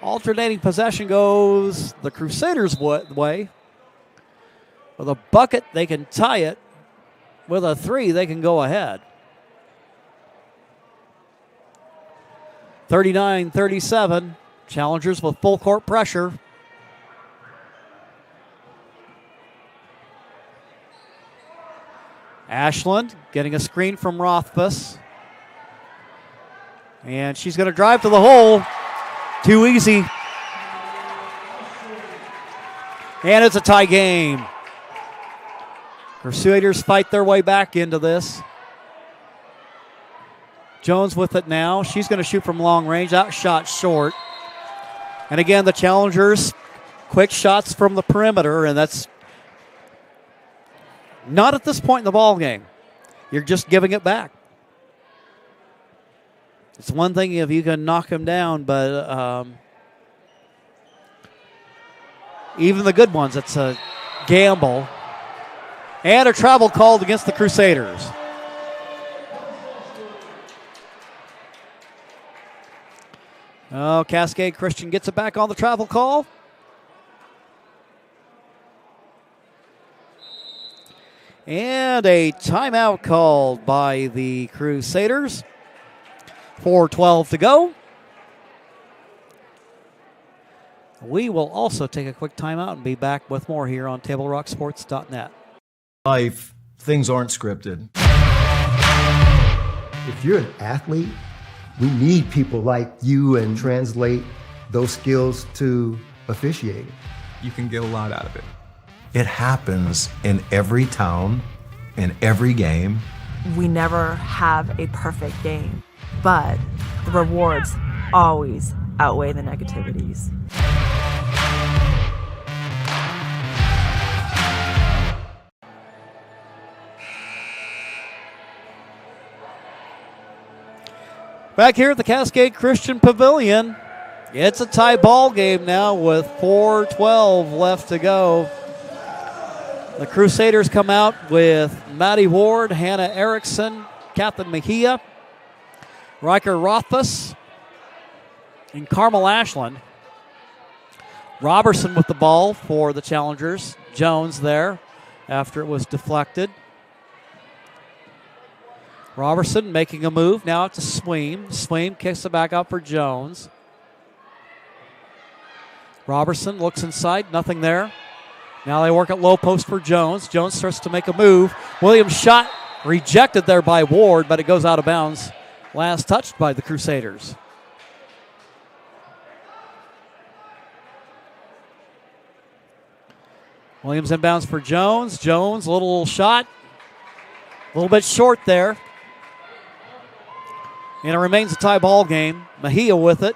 Alternating possession goes the Crusaders' way. With a bucket, they can tie it. with a 3, they can go ahead. 39-37. Challengers with full court pressure. Ashland getting a screen from Rothfuss. And she's going to drive to the hole. Too easy. And it's a tie game. Crusaders fight their way back into this. Jones with it now. She's going to shoot from long range. Outshot short. And again, the Challengers, quick shots from the perimeter, and that's not at this point in the ball game. You're just giving it back. It's one thing if you can knock them down, but even the good ones, it's a gamble. And a travel called against the Crusaders. Oh, Cascade Christian gets it back on the travel call. And a timeout called by the Crusaders. 4:12 to go. We will also take a quick timeout and be back with more here on TableRockSports.net. Life, things aren't scripted. If you're an athlete, we need people like you and translate those skills to officiating. You can get a lot out of it. It happens in every town, in every game. We never have a perfect game, but the rewards always outweigh the negativities. Back here at the Cascade Christian Pavilion, it's a tie ball game now with 4:12 left to go. The Crusaders come out with Maddie Ward, Hannah Erickson, Kathleen Mejia, Riker Rothfuss, and Carmel Ashland. Robertson with the ball for the Challengers. Jones there after it was deflected. Robertson making a move now out to Sweem. Sweem kicks it back out for Jones. Robertson looks inside, nothing there. Now they work at low post for Jones. Jones starts to make a move. Williams' shot rejected there by Ward, but it goes out of bounds. Last touched by the Crusaders. Williams inbounds for Jones. Jones, a little shot. A little bit short there. And it remains a tie ball game. Mejia with it.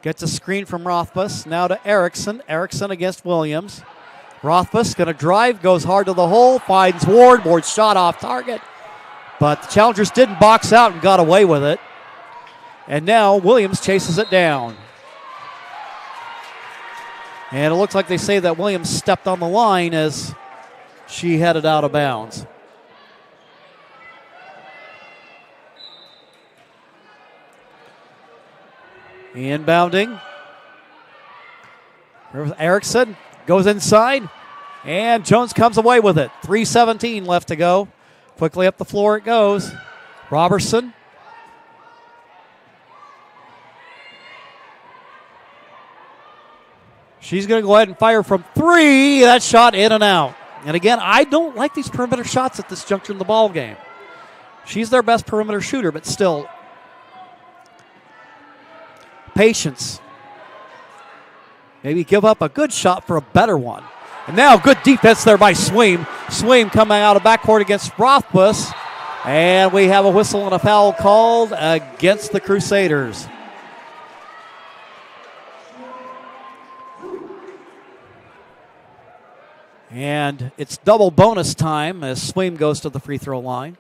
Gets a screen from Rothfuss. Now to Erickson. Erickson against Williams. Rothfuss going to drive. Goes hard to the hole. Finds Ward. Ward's shot off target. But the Challengers didn't box out and got away with it. And now Williams chases it down. And it looks like they say that Williams stepped on the line as she headed out of bounds. Inbounding. Erickson goes inside, and Jones comes away with it. 3:17 left to go. Quickly up the floor it goes. Robertson. She's going to go ahead and fire from 3. That shot in and out. And again, I don't like these perimeter shots at this juncture in the ball game. She's their best perimeter shooter, but still, patience. Maybe give up a good shot for a better one. And now good defense there by Sweem. Sweem coming out of backcourt against Rothfuss. And we have a whistle and a foul called against the Crusaders. And it's double bonus time as Sweem goes to the free throw line.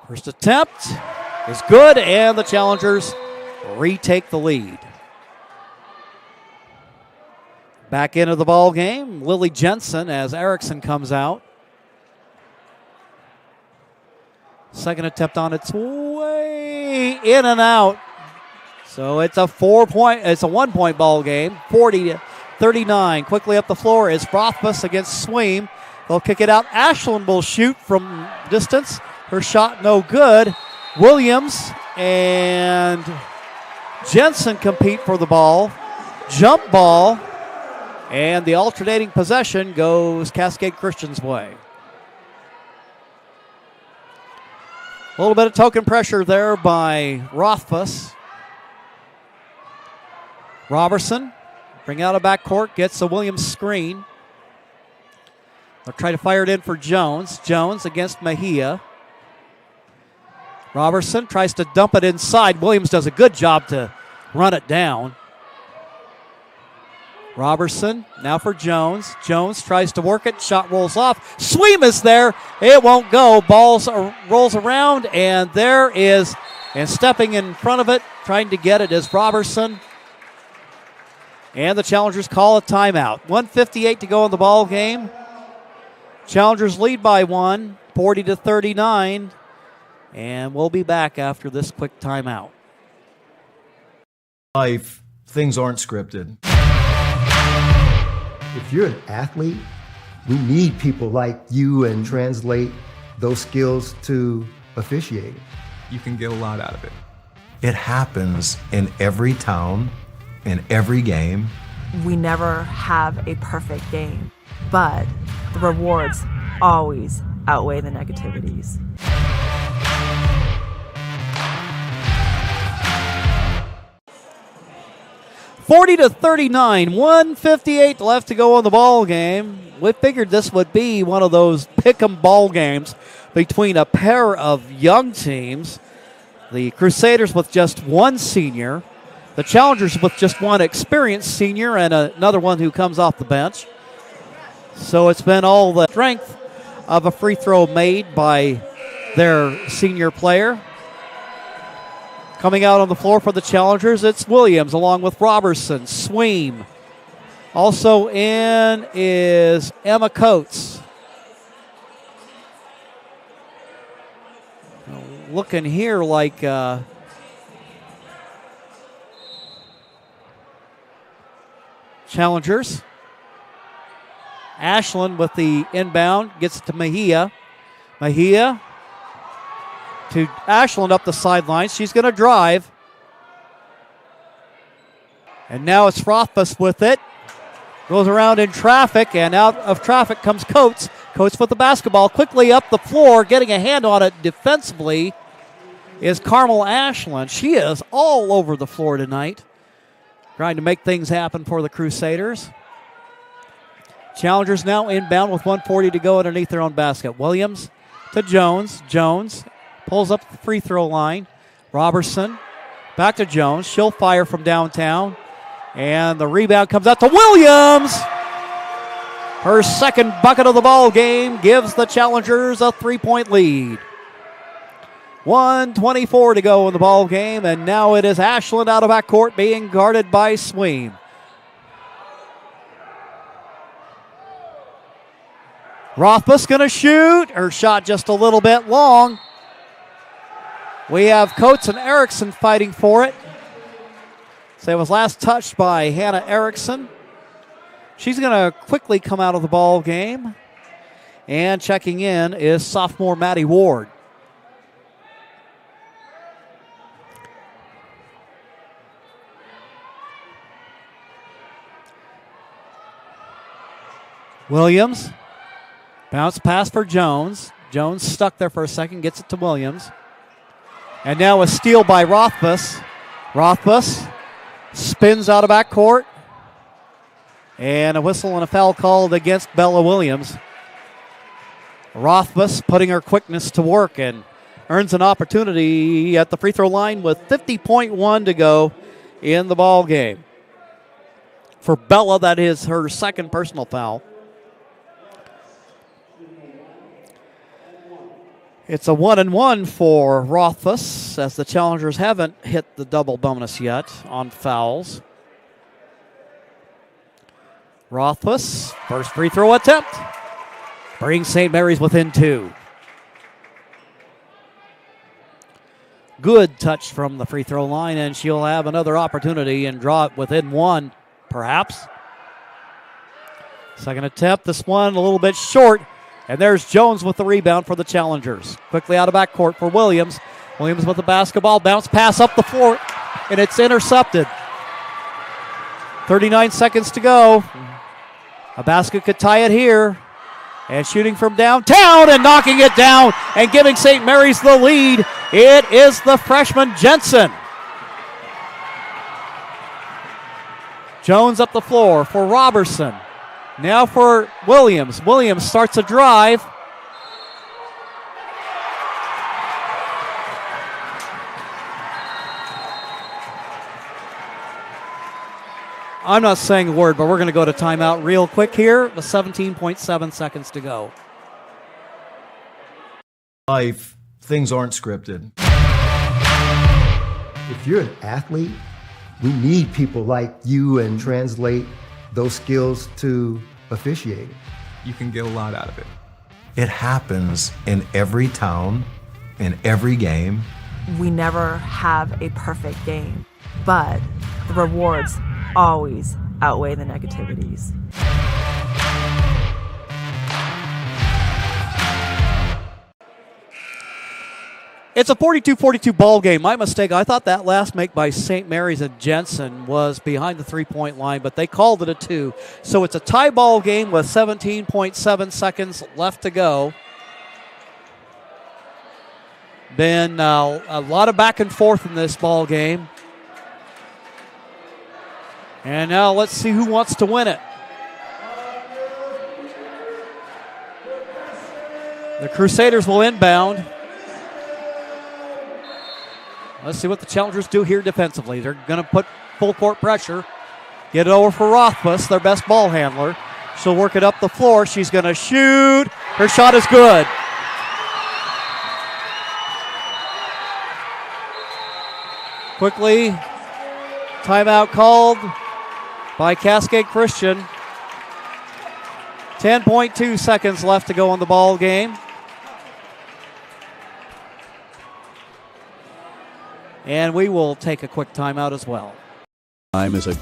First attempt is good, and the Challengers retake the lead. Back into the ball game, Lily Jensen as Erickson comes out. Second attempt on its way in and out. So it's a 1-point ball game, 40-39. Quickly up the floor is Rothfuss against Sweem. They'll kick it out. Ashland will shoot from distance. Her shot no good. Williams and Jensen compete for the ball. Jump ball. And the alternating possession goes Cascade Christian's way. A little bit of token pressure there by Rothfuss. Robertson, bring out a backcourt, gets a Williams screen. They'll try to fire it in for Jones. Jones against Mejia. Robertson tries to dump it inside. Williams does a good job to run it down. Robertson now for Jones. Jones tries to work it. Shot rolls off. Sweem is there. It won't go. Rolls around, and there is, and stepping in front of it, trying to get it is Robertson. And the Challengers call a timeout. 1:58 to go in the ball game. Challengers lead by 1, 40-39. And we'll be back after this quick timeout. Life, things aren't scripted. If you're an athlete, we need people like you and translate those skills to officiating. You can get a lot out of it. It happens in every town, in every game. We never have a perfect game, but the rewards always outweigh the negativities. (40-39), 1:58 left to go on the ball game. We figured this would be one of those pick-em ball games between a pair of young teams. The Crusaders with just one senior, the Challengers with just one experienced senior and another one who comes off the bench. So it's been all the strength of a free throw made by their senior player. Coming out on the floor for the Challengers, it's Williams along with Robertson, Sweem. Also in is Emma Coates. Looking here like Challengers. Ashland with the inbound, gets it to Mejia. Mejia to Ashland up the sideline. She's going to drive. And now it's Rothfuss with it. Goes around in traffic, and out of traffic comes Coates. Coates with the basketball quickly up the floor, getting a hand on it defensively is Carmel Ashland. She is all over the floor tonight, trying to make things happen for the Crusaders. Challengers now inbound with 1:40 to go underneath their own basket. Williams to Jones. Jones pulls up the free throw line. Robertson back to Jones. She'll fire from downtown. And the rebound comes out to Williams. Her second bucket of the ball game gives the Challengers a 3-point lead. 1:24 to go in the ball game, and now it is Ashland out of backcourt being guarded by Sweem. Rothfuss going to shoot. Her shot just a little bit long. We have Coates and Erickson fighting for it. So it was last touched by Hannah Erickson. She's going to quickly come out of the ball game. And checking in is sophomore Maddie Ward. Williams. Bounce pass for Jones. Jones stuck there for a second, gets it to Williams. And now a steal by Rothfuss. Rothfuss spins out of backcourt. And a whistle and a foul called against Bella Williams. Rothfuss putting her quickness to work and earns an opportunity at the free throw line with 50.1 to go in the ball game. For Bella, that is her second personal foul. It's a 1-and-1 for Rothfuss, as the Challengers haven't hit the double bonus yet on fouls. Rothfuss, first free throw attempt, brings St. Mary's within 2. Good touch from the free throw line, and she'll have another opportunity and draw it within one, perhaps. Second attempt, this one a little bit short, and there's Jones with the rebound for the Challengers. Quickly out of backcourt for Williams. Williams with the basketball, bounce pass up the floor, and it's intercepted. 39 seconds to go. A basket could tie it here. And shooting from downtown and knocking it down and giving St. Mary's the lead. It is the freshman Jensen. Jones up the floor for Robertson. Now for Williams. Williams starts a drive. I'm not saying a word, but we're going to go to timeout real quick here with 17.7 seconds to go. Life, things aren't scripted. If you're an athlete, we need people like you and translate those skills to officiating. You can get a lot out of it. It happens in every town, in every game. We never have a perfect game, but the rewards always outweigh the negativities. It's a 42-42 ball game. My mistake. I thought that last make by St. Mary's and Jensen was behind the three-point line, but they called it a 2. So it's a tie ball game with 17.7 seconds left to go. Been a lot of back and forth in this ball game. And now let's see who wants to win it. The Crusaders will inbound. Let's see what the Challengers do here defensively. They're going to put full court pressure. Get it over for Rothfuss, their best ball handler. She'll work it up the floor. She's going to shoot. Her shot is good. Quickly, timeout called by Cascade Christian. 10.2 seconds left to go in the ball game. And we will take a quick timeout as well. Time is a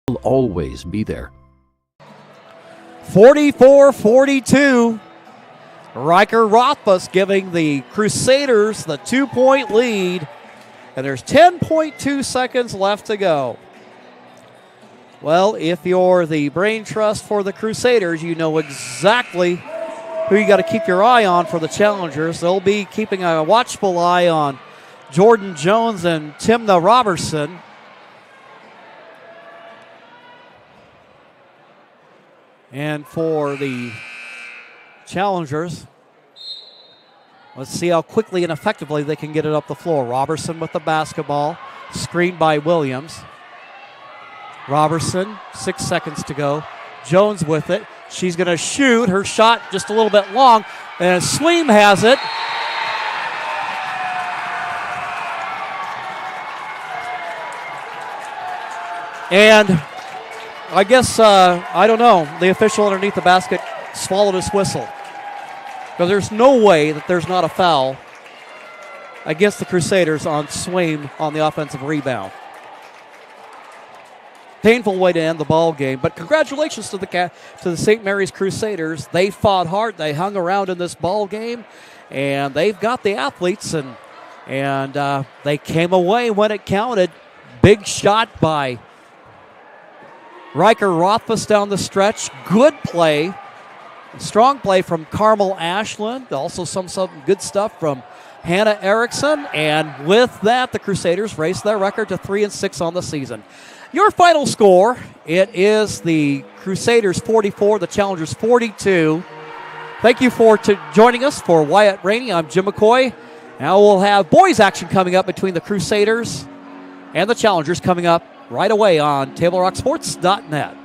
will always be there. 44-42. Riker Rothfuss giving the Crusaders the 2-point lead. And there's 10.2 seconds left to go. Well, if you're the brain trust for the Crusaders, you know exactly who you got to keep your eye on for the Challengers. They'll be keeping a watchful eye on Jordan Jones and Timna Robertson. And for the Challengers, let's see how quickly and effectively they can get it up the floor. Robertson with the basketball, screened by Williams. Robertson, 6 seconds to go. Jones with it. She's going to shoot. Her shot just a little bit long, and Sweem has it. And I guess, I don't know, the official underneath the basket swallowed his whistle. Because there's no way that there's not a foul against the Crusaders on Sweem on the offensive rebound. Painful way to end the ball game, but congratulations to the St. Mary's Crusaders. They fought hard. They hung around in this ball game, and they've got the athletes, and they came away when it counted. Big shot by Riker Rothfuss down the stretch. Good play. Strong play from Carmel Ashland. Also some good stuff from Hannah Erickson. And with that, the Crusaders race their record to 3-6 on the season. Your final score, it is the Crusaders 44, the Challengers 42. Thank you for joining us for Wyatt Rainey. I'm Jim McCoy. Now we'll have boys action coming up between the Crusaders and the Challengers coming up right away on TableRockSports.net.